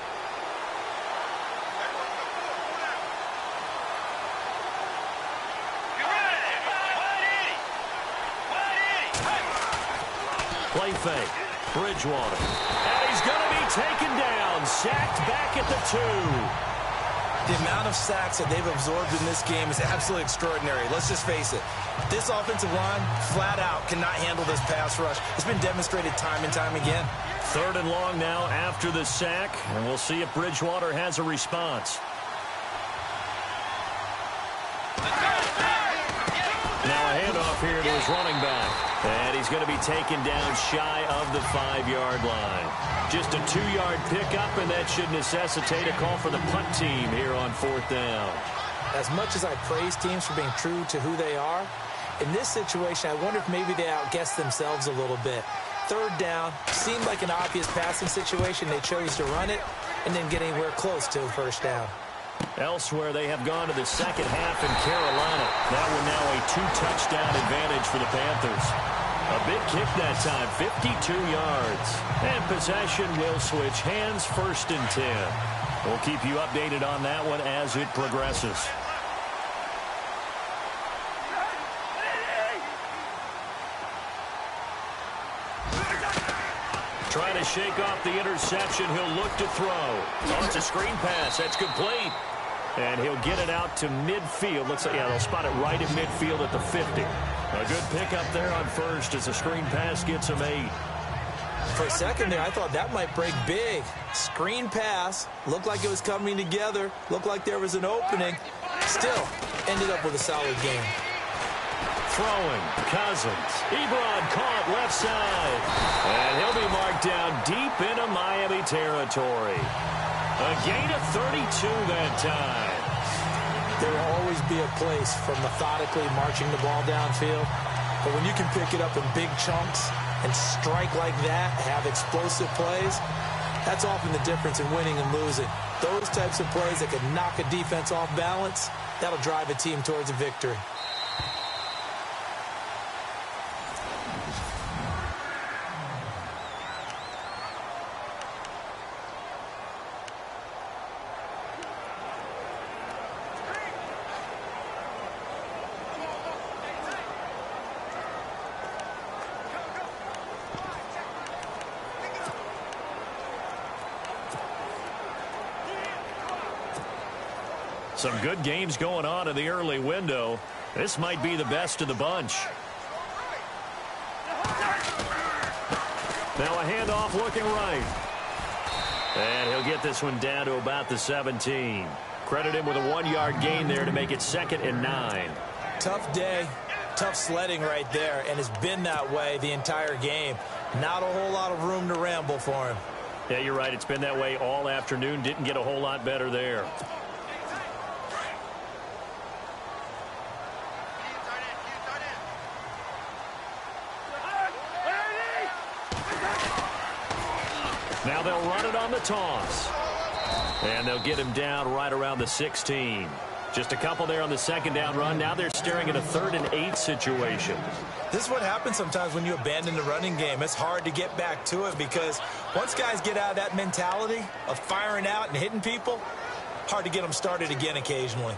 Play fake. Bridgewater. And he's going to be taken down. Sacked back at the 2. The amount of sacks that they've absorbed in this game is absolutely extraordinary. Let's just face it. This offensive line, flat out, cannot handle this pass rush. It's been demonstrated time and time again. 3rd and long now after the sack, and we'll see if Bridgewater has a response. Now a handoff here to his running back. And he's going to be taken down shy of the 5-yard line. Just a 2-yard pickup, and that should necessitate a call for the punt team here on 4th down. As much as I praise teams for being true to who they are, in this situation, I wonder if maybe they outguessed themselves a little bit. 3rd down, seemed like an obvious passing situation. They chose to run it and didn't get anywhere close to a first down. Elsewhere, they have gone to the second half in Carolina. That one now a 2-touchdown advantage for the Panthers. A big kick that time, 52 yards. And possession will switch hands, 1st and 10. We'll keep you updated on that one as it progresses. Trying to shake off the interception. He'll look to throw. Oh, it's a screen pass. That's complete. And he'll get it out to midfield. Looks like, yeah, they'll spot it right at midfield at the 50. A good pickup there on first as the screen pass gets him 8. For a second there, I thought that might break big. Screen pass. Looked like it was coming together. Looked like there was an opening. Still, ended up with a solid game. Throwing, Cousins. Ebron caught left side. And he'll be marked down deep into Miami territory. A gain of 32 that time. There will always be a place for methodically marching the ball downfield. But when you can pick it up in big chunks and strike like that, have explosive plays, that's often the difference in winning and losing. Those types of plays that can knock a defense off balance, that'll drive a team towards a victory. Some good games going on in the early window. This might be the best of the bunch. Now a handoff looking right. And he'll get this one down to about the 17. Credit him with a 1-yard gain there to make it 2nd and 9. Tough day, tough sledding right there, and it's been that way the entire game. Not a whole lot of room to ramble for him. Yeah, you're right. It's been that way all afternoon. Didn't get a whole lot better there. Now they'll run it on the toss. And they'll get him down right around the 16. Just a couple there on the 2nd down run. Now they're staring at a 3rd and 8 situation. This is what happens sometimes when you abandon the running game. It's hard to get back to it because once guys get out of that mentality of firing out and hitting people, hard to get them started again occasionally.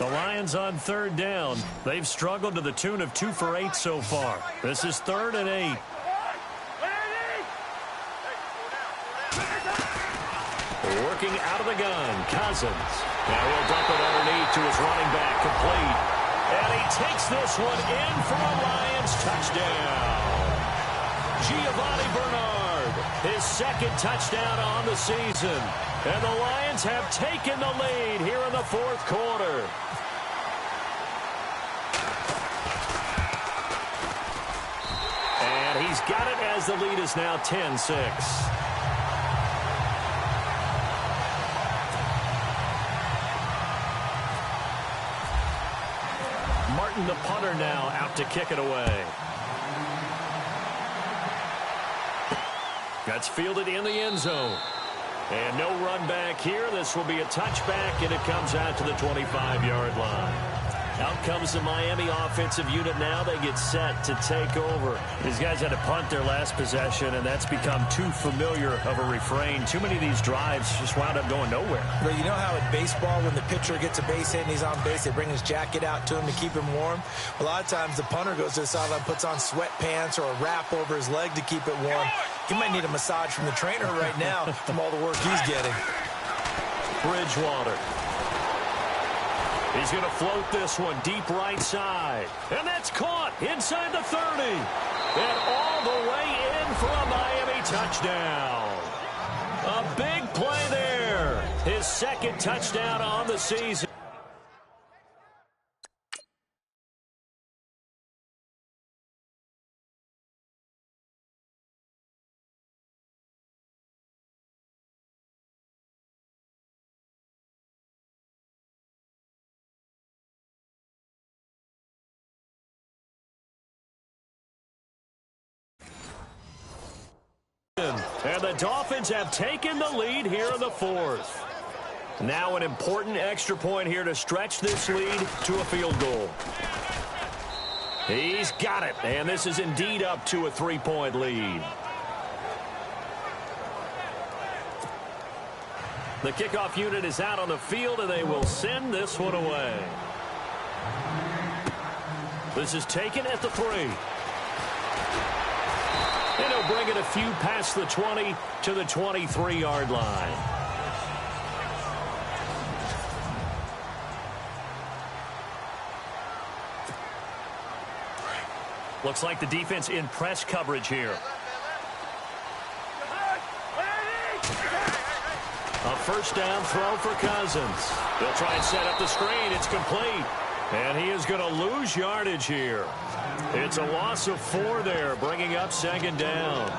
The Lions on third down. They've struggled to the tune of 2 for 8 so far. This is 3rd and 8. Working out of the gun, Cousins. Now he'll dump it underneath to his running back, complete. And he takes this one in for a Lions touchdown. Giovanni Bernard, his 2nd touchdown on the season. And the Lions have taken the lead here in the 4th quarter. And he's got it as the lead is now 10-6. Martin, the punter, now out to kick it away. That's fielded in the end zone. And no run back here. This will be a touchback, and it comes out to the 25-yard line. Out comes the Miami offensive unit now. They get set to take over. These guys had to punt their last possession, and that's become too familiar of a refrain. Too many of these drives just wound up going nowhere. But you know how in baseball, when the pitcher gets a base hit and he's on base, they bring his jacket out to him to keep him warm? A lot of times the punter goes to the sideline, puts on sweatpants or a wrap over his leg to keep it warm. He might need a massage from the trainer right now from all the work he's getting. Bridgewater. He's going to float this one deep right side. And that's caught inside the 30. And all the way in for a Miami touchdown. A big play there. His 2nd touchdown on the season. And the Dolphins have taken the lead here in the 4th. Now an important extra point here to stretch this lead to a field goal. He's got it, and this is indeed up to a 3-point lead. The kickoff unit is out on the field, and they will send this one away. This is taken at the 3. And he'll bring it a few past the 20 to the 23-yard line. Looks like the defense in press coverage here. A first down throw for Cousins. They'll try and set up the screen. It's complete. And he is going to lose yardage here. It's a loss of 4 there, bringing up 2nd down.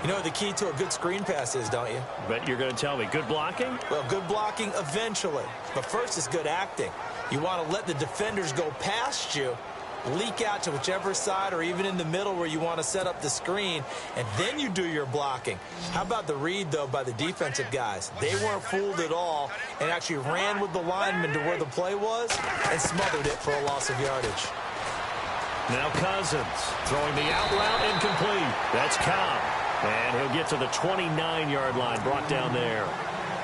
You know what the key to a good screen pass is, don't you? Bet you're going to tell me. Good blocking? Well, good blocking eventually. But first is good acting. You want to let the defenders go past you, leak out to whichever side or even in the middle where you want to set up the screen, and then you do your blocking. How about the read, though, by the defensive guys? They weren't fooled at all and actually ran with the lineman to where the play was and smothered it for a loss of yardage. Now Cousins throwing the out route incomplete. That's Cobb. And he'll get to the 29-yard line, brought down there.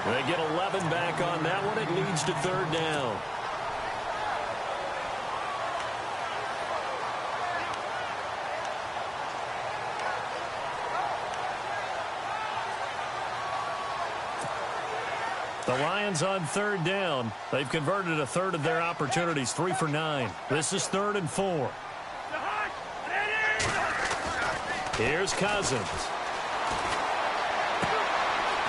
They get 11 back on that one. It leads to 3rd down. The Lions on 3rd down. They've converted a third of their opportunities, 3 for 9. This is 3rd and 4. Here's Cousins.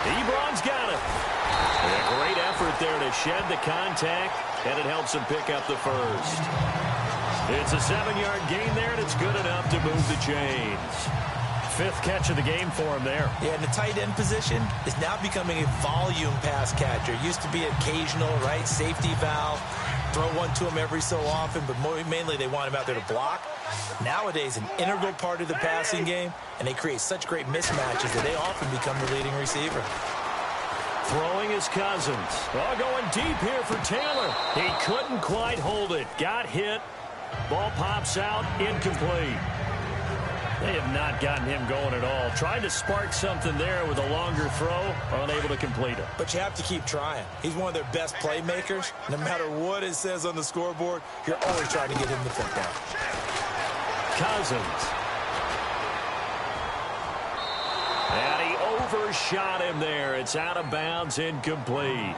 Ebron's got it. A great effort there to shed the contact, and it helps him pick up the first. It's a 7-yard gain there, and it's good enough to move the chains. 5th catch of the game for him there. Yeah, and the tight end position is now becoming a volume pass catcher. It used to be occasional, right? Safety valve. Throw one to him every so often, but mainly they want him out there to block. Nowadays, an integral part of the passing game, and they create such great mismatches that they often become the leading receiver. Throwing is Cousins. Oh, going deep here for Taylor. He couldn't quite hold it. Got hit. Ball pops out, incomplete. They have not gotten him going at all. Tried to spark something there with a longer throw, unable to complete it. But you have to keep trying. He's one of their best playmakers. No matter what it says on the scoreboard, you're always trying to get him the football. Cousins. And he overshot him there. It's out of bounds, incomplete.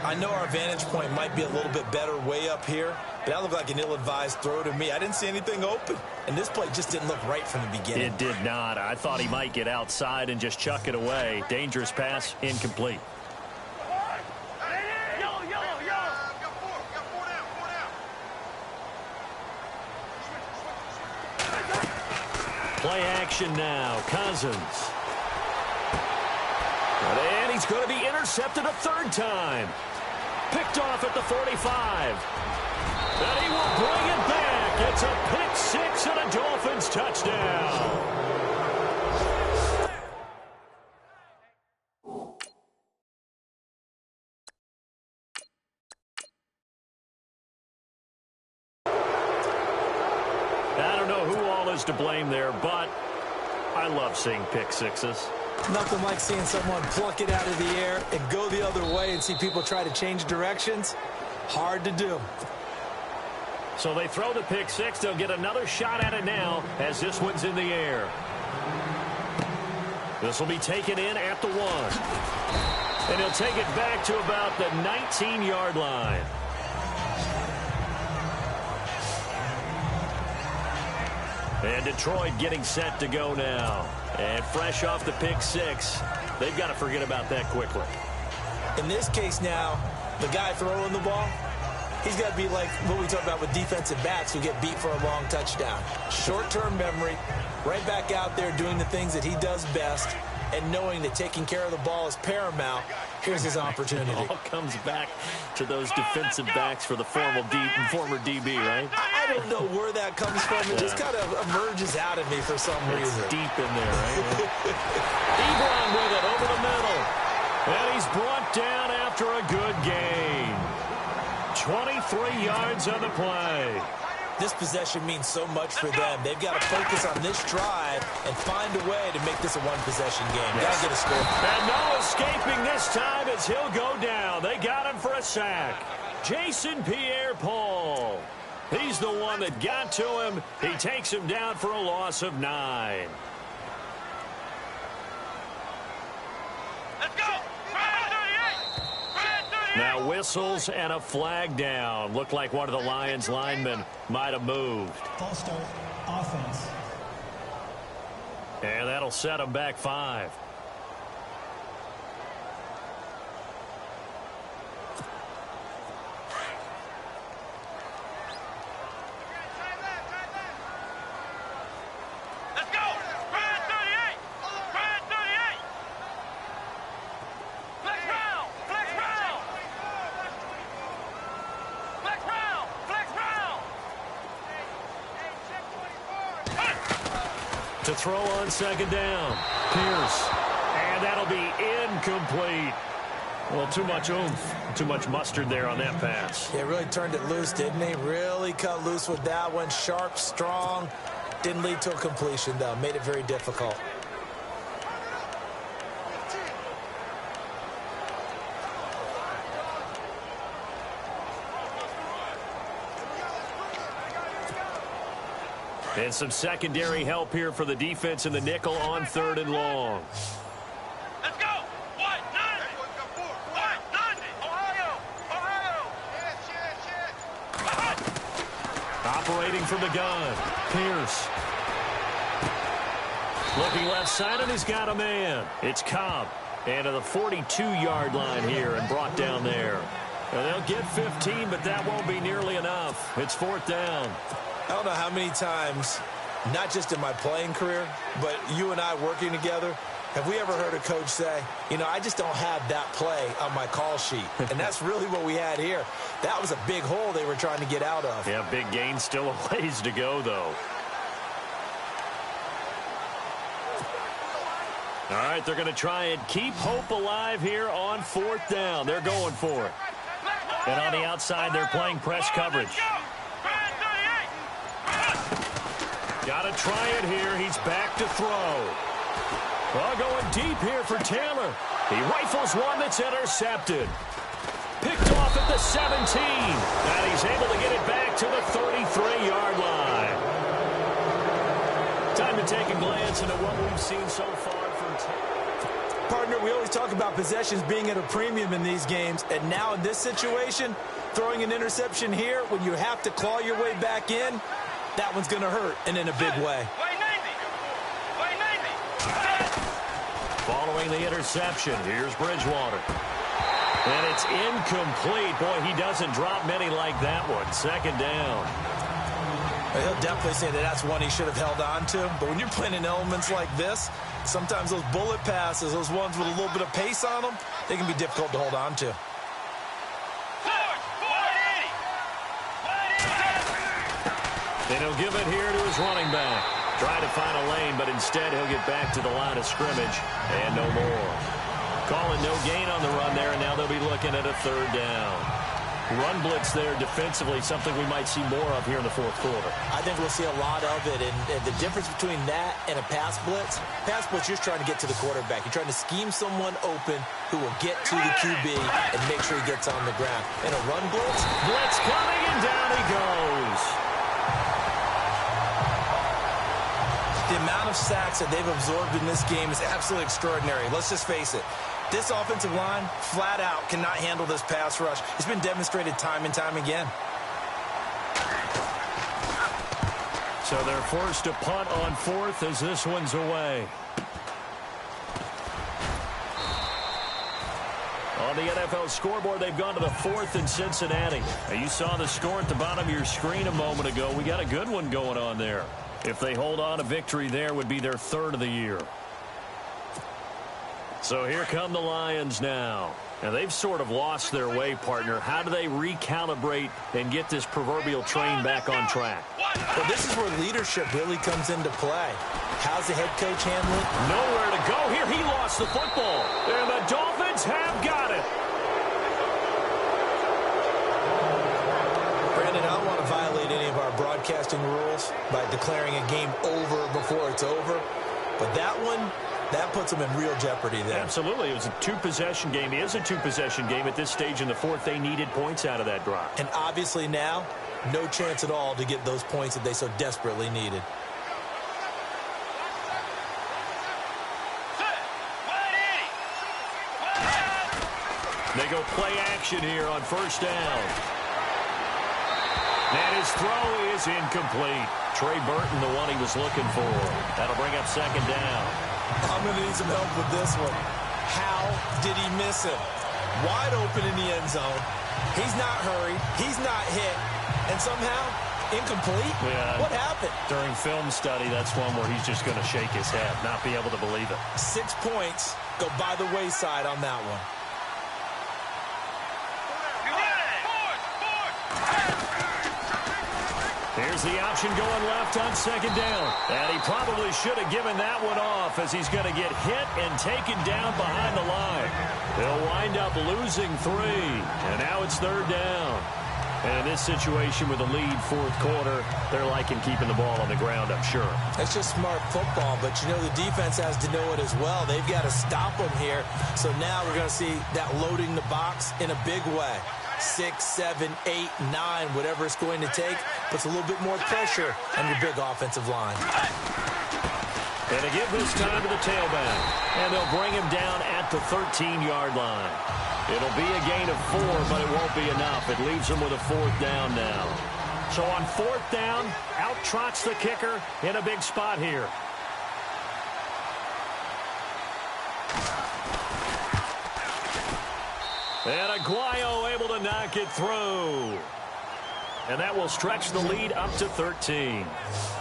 I know our vantage point might be a little bit better way up here, but that looked like an ill-advised throw to me. I didn't see anything open, and this play just didn't look right from the beginning. It did not. I thought he might get outside and just chuck it away. Dangerous pass, incomplete. Play action now. Cousins. And he's going to be intercepted a third time. Picked off at the 45. And he will bring it back. It's a pick six and a Dolphins touchdown. I don't know who all is to blame there, but I love seeing pick sixes. Nothing like seeing someone pluck it out of the air and go the other way and see people try to change directions. Hard to do. So they throw the pick six. They'll get another shot at it now as this one's in the air. This will be taken in at the 1. And he'll take it back to about the 19-yard line. And Detroit getting set to go now. And fresh off the pick six, they've got to forget about that quickly. In this case now, the guy throwing the ball, he's got to be like what we talk about with defensive backs who get beat for a long touchdown. Short-term memory, right back out there doing the things that he does best, and knowing that taking care of the ball is paramount. Here's his opportunity. It all comes back to those defensive backs for the former DB, right? I don't know where that comes from. It just kind of emerges out of me for some reason. It's deep in there, right? Ebron with it over the middle. And he's brought down after a good gain. 23 yards on the play. This possession means so much for them. They've got to focus on this drive and find a way to make this a one-possession game. Got to get a score. And no escaping this time as he'll go down. They got him for a sack. Jason Pierre-Paul. He's the one that got to him. He takes him down for a loss of 9. Let's go! Now whistles and a flag down. Looked like one of the Lions linemen might have moved. False start, offense. And that'll set him back 5. Let's go! Red 38! Red 38! Flex round! Flex round! Flex round! Flex round! To throw on second down. Pierce. And that'll be incomplete. Well, too much oomph. Too much mustard there on that pass. Yeah, really turned it loose, didn't he? Really cut loose with that one. Sharp, strong. Didn't lead to a completion, though. Made it very difficult. And some secondary help here for the defense in the nickel on 3rd and long. Let's go! White 90! White 90! Ohio! Ohio! Operating from the gun. Pierce. Looking left side, and he's got a man. It's Cobb. And to the 42-yard line here and brought down there. And they'll get 15, but that won't be nearly enough. It's 4th down. I don't know how many times, not just in my playing career, but you and I working together, have we ever heard a coach say, you know, I just don't have that play on my call sheet. And that's really what we had here. That was a big hole they were trying to get out of. Yeah, big gain, still a ways to go, though. All right, they're going to try and keep hope alive here on 4th down. They're going for it. And on the outside, they're playing press coverage. Got to try it here. He's back to throw. Well, going deep here for Taylor. He rifles one that's intercepted. Picked off at the 17. And he's able to get it back to the 33-yard line. Time to take a glance into what we've seen so far from Taylor. Partner, we always talk about possessions being at a premium in these games. And now in this situation, throwing an interception here when you have to claw your way back in, that one's going to hurt, and in a big way. Following the interception, here's Bridgewater. And it's incomplete. Boy, he doesn't drop many like that one. Second down. He'll definitely say that that's one he should have held on to. But when you're playing in elements like this, sometimes those bullet passes, those ones with a little bit of pace on them, they can be difficult to hold on to. And he'll give it here to his running back. Try to find a lane, but instead he'll get back to the line of scrimmage and no more. Calling no gain on the run there, and now they'll be looking at a third down. Run blitz there defensively, something we might see more of here in the fourth quarter. I think we'll see a lot of it, and the difference between that and a pass blitz, you're just trying to get to the quarterback. You're trying to scheme someone open who will get to the QB and make sure he gets on the ground. In a run blitz coming, and down he goes. The amount of sacks that they've absorbed in this game is absolutely extraordinary. Let's just face it. This offensive line, flat out, cannot handle this pass rush. It's been demonstrated time and time again. So they're forced to punt on fourth as this one's away. On the NFL scoreboard, they've gone to the fourth in Cincinnati. Now, you saw the score at the bottom of your screen a moment ago. We got a good one going on there. If they hold on, a victory there would be their third of the year. So here come the Lions now. Now, they've sort of lost their way, partner. How do they recalibrate and get this proverbial train back on track? Well, this is where leadership really comes into play. How's the head coach handling? Nowhere to go here. He lost the football. And the Dolphins have got it. Brandon, I don't want to violate any of our broadcasting rules by declaring a game over before it's over. But that one, that puts them in real jeopardy there. Absolutely. It was a two-possession game. It is a two-possession game at this stage in the fourth. They needed points out of that drive. And obviously now, no chance at all to get those points that they so desperately needed. They go play action here on first down. And his throw is incomplete. Trey Burton, the one he was looking for. That'll bring up second down. I'm going to need some help with this one. How did he miss him? Wide open in the end zone. He's not hurried. He's not hit. And somehow, incomplete? Yeah. What happened? During film study, that's one where he's just going to shake his head, not be able to believe it. 6 points go by the wayside on that one. Here's the option going left on second down. And he probably should have given that one off as he's going to get hit and taken down behind the line. They'll wind up losing 3. And now it's third down. And in this situation with a lead fourth quarter, they're liking keeping the ball on the ground, I'm sure. It's just smart football, but you know the defense has to know it as well. They've got to stop them here. So now we're going to see that loading the box in a big way. 6, 7, 8, 9, whatever it's going to take, puts a little bit more pressure on your big offensive line. And to give this time to the tailback. And they'll bring him down at the 13-yard line. It'll be a gain of 4, but it won't be enough. It leaves them with a fourth down now. So on fourth down, out trots the kicker in a big spot here. And Aguayo able to knock it through. And that will stretch the lead up to 13.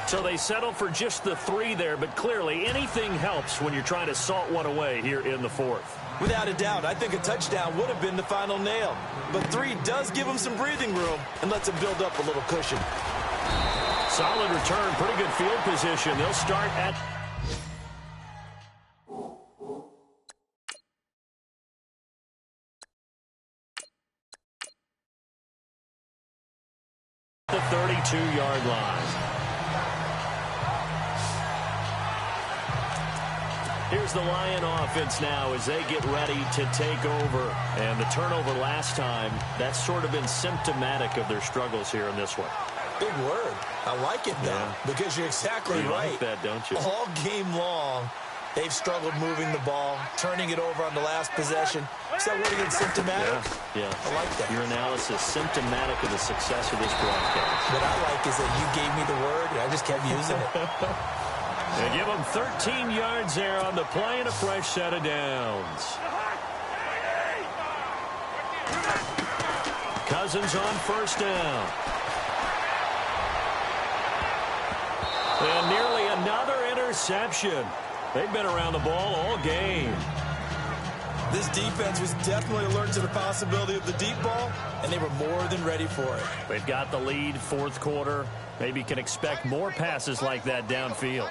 So they settle for just the 3 there, but clearly anything helps when you're trying to salt one away here in the fourth. Without a doubt, I think a touchdown would have been the final nail. But 3 does give them some breathing room and lets them build up a little cushion. Solid return, pretty good field position. They'll start at the 32-yard line. Here's the Lion offense now as they get ready to take over. And the turnover last time, that's sort of been symptomatic of their struggles here in this one. Big word. I like it, though, because you're exactly right. You like that, don't you? All game long, they've struggled moving the ball, turning it over on the last possession. Is that word again, symptomatic? Yeah. I like that. Your analysis, symptomatic of the success of this broadcast. What I like is that you gave me the word, and I just kept using it. They give them 13 yards there on the play and a fresh set of downs. Cousins on first down. And nearly another interception. They've been around the ball all game. This defense was definitely alert to the possibility of the deep ball, and they were more than ready for it. They've got the lead, fourth quarter. Maybe can expect more passes like that downfield.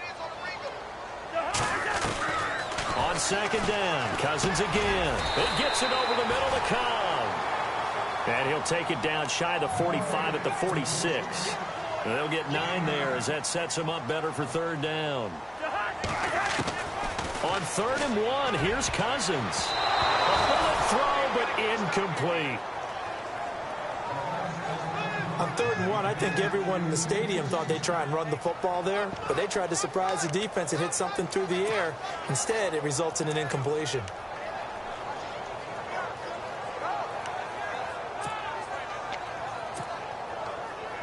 On second down, Cousins again. It gets it over the middle to Cobb. And he'll take it down shy of the 45 at the 46. And they'll get 9 there as that sets them up better for third down. On 3rd and 1, here's Cousins. A bullet throw, but incomplete. On 3rd and 1, I think everyone in the stadium thought they'd try and run the football there, but they tried to surprise the defense and hit something through the air. Instead, it results in an incompletion.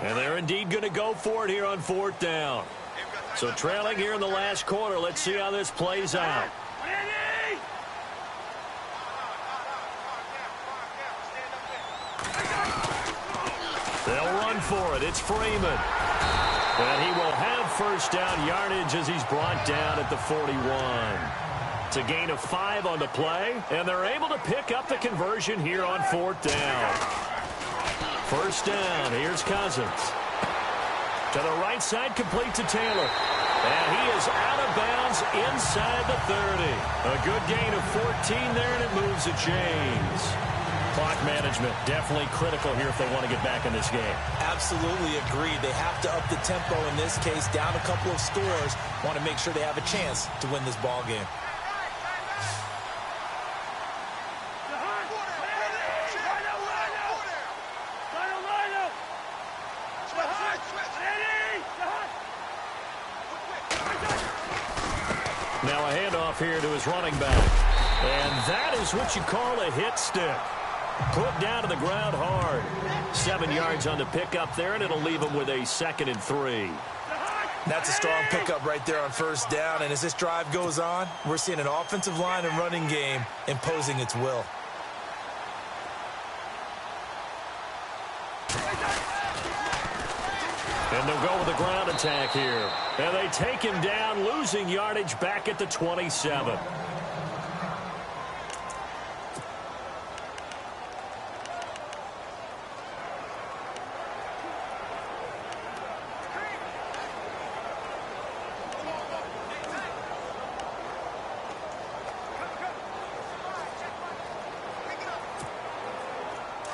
And they're indeed going to go for it here on 4th down. So trailing here in the last quarter. Let's see how this plays out. They'll run for it. It's Freeman. And he will have first down yardage as he's brought down at the 41. It's a gain of 5 on the play, and they're able to pick up the conversion here on 4th down. First down, here's Cousins. To the right side, complete to Taylor. And he is out of bounds inside the 30. A good gain of 14 there, and it moves the chains. Clock management definitely critical here if they want to get back in this game. Absolutely agreed. They have to up the tempo in this case, down a couple of scores. Want to make sure they have a chance to win this ball game. Now a handoff here to his running back. And that is what you call a hit stick. Put down to the ground hard. 7 yards on the pickup there, and it'll leave him with a 2nd and 3. That's a strong pickup right there on first down. And as this drive goes on, we're seeing an offensive line and running game imposing its will. And they'll go with the ground attack here. And they take him down, losing yardage back at the 27.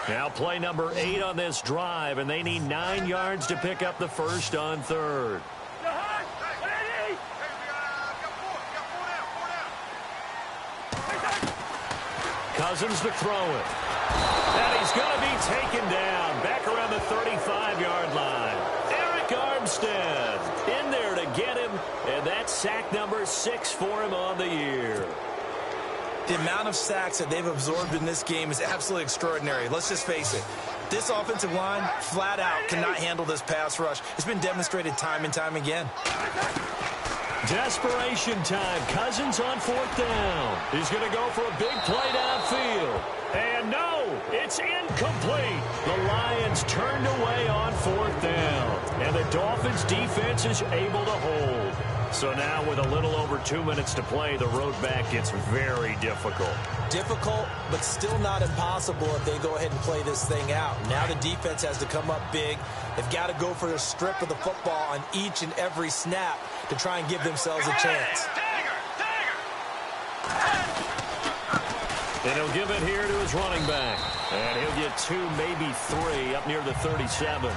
Now play number 8 on this drive, and they need 9 yards to pick up the first on 3rd. Cousins to throw it. And he's going to be taken down back around the 35-yard line. Eric Armstead in there to get him, and that's sack number 6 for him on the year. The amount of sacks that they've absorbed in this game is absolutely extraordinary. Let's just face it. This offensive line, flat out, cannot handle this pass rush. It's been demonstrated time and time again. Desperation time. Cousins on 4th down. He's going to go for a big play downfield. And no, it's incomplete. The Lions turned away on 4th down. And the Dolphins defense is able to hold. So now with a little over 2 minutes to play, the road back gets very difficult. Difficult, but still not impossible if they go ahead and play this thing out. Now the defense has to come up big. They've got to go for a strip of the football on each and every snap to try and give themselves a chance. And he'll give it here to his running back. And he'll get 2, maybe 3 up near the 37.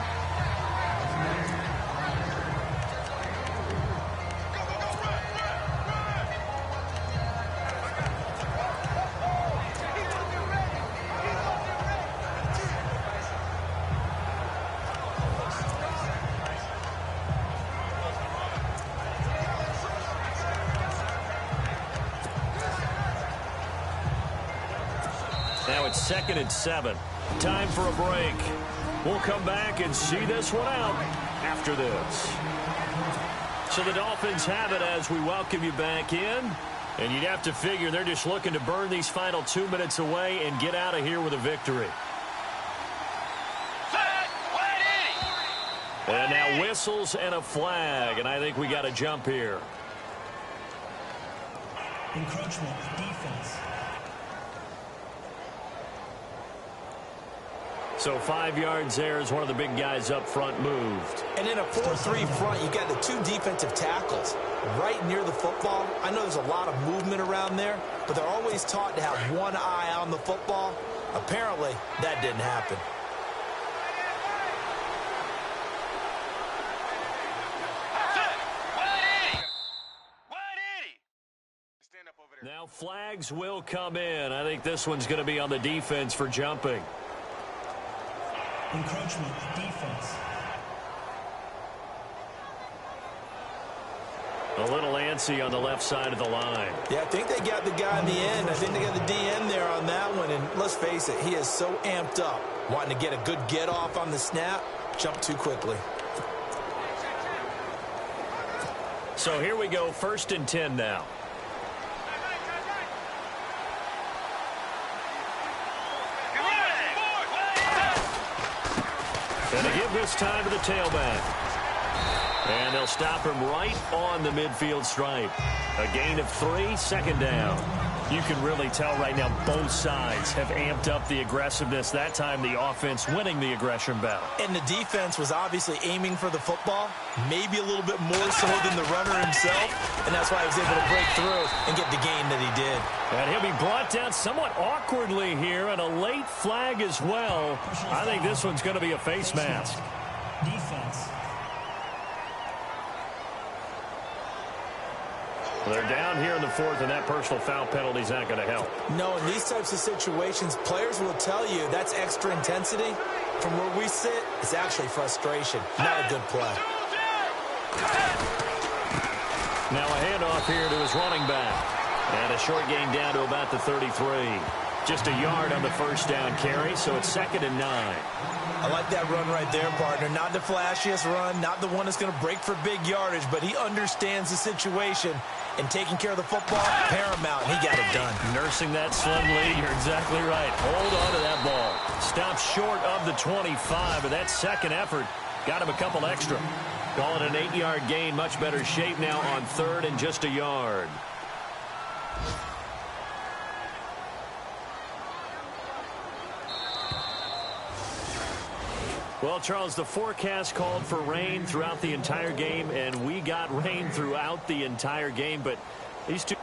Now it's 2nd and 7. Time for a break. We'll come back and see this one out after this. So the Dolphins have it as we welcome you back in. And you'd have to figure they're just looking to burn these final 2 minutes away and get out of here with a victory. And now whistles and a flag, and I think we got to jump here. Encroachment, defense. So 5 yards there as one of the big guys up front moved. And in a 4-3 front, you got the 2 defensive tackles right near the football. I know there's a lot of movement around there, but they're always taught to have one eye on the football. Apparently, that didn't happen. Now flags will come in. I think this one's going to be on the defense for jumping. Encroachment, defense. A little antsy on the left side of the line. Yeah, I think they got the guy in the end. I think they got the DN there on that one. And let's face it, he is so amped up, wanting to get a good get off on the snap, jump too quickly. So here we go, 1st and 10 now. And they give this time to the tailback. And they'll stop him right on the midfield stripe. A gain of 3, 2nd down. You can really tell right now both sides have amped up the aggressiveness. That time the offense winning the aggression battle. And the defense was obviously aiming for the football, maybe a little bit more so than the runner himself. And that's why he was able to break through and get the gain that he did. And he'll be brought down somewhat awkwardly here, and a late flag as well. I think this one's going to be a face mask. Defense. They're down here in the 4th, and that personal foul penalty is not going to help. No, in these types of situations, players will tell you that's extra intensity. From where we sit, it's actually frustration, not a good play. Now a handoff here to his running back. And a short gain down to about the 33. Just a yard on the 1st down carry, so it's 2nd and 9. I like that run right there, partner. Not the flashiest run, not the one that's going to break for big yardage, but he understands the situation, and taking care of the football, paramount, and he got it done. Nursing that slim lead, you're exactly right. Hold on to that ball. Stopped short of the 25, but that second effort got him a couple extra. Call it an 8-yard gain, much better shape now on 3rd and just a yard. Well, Charles, the forecast called for rain throughout the entire game, and we got rain throughout the entire game, but these two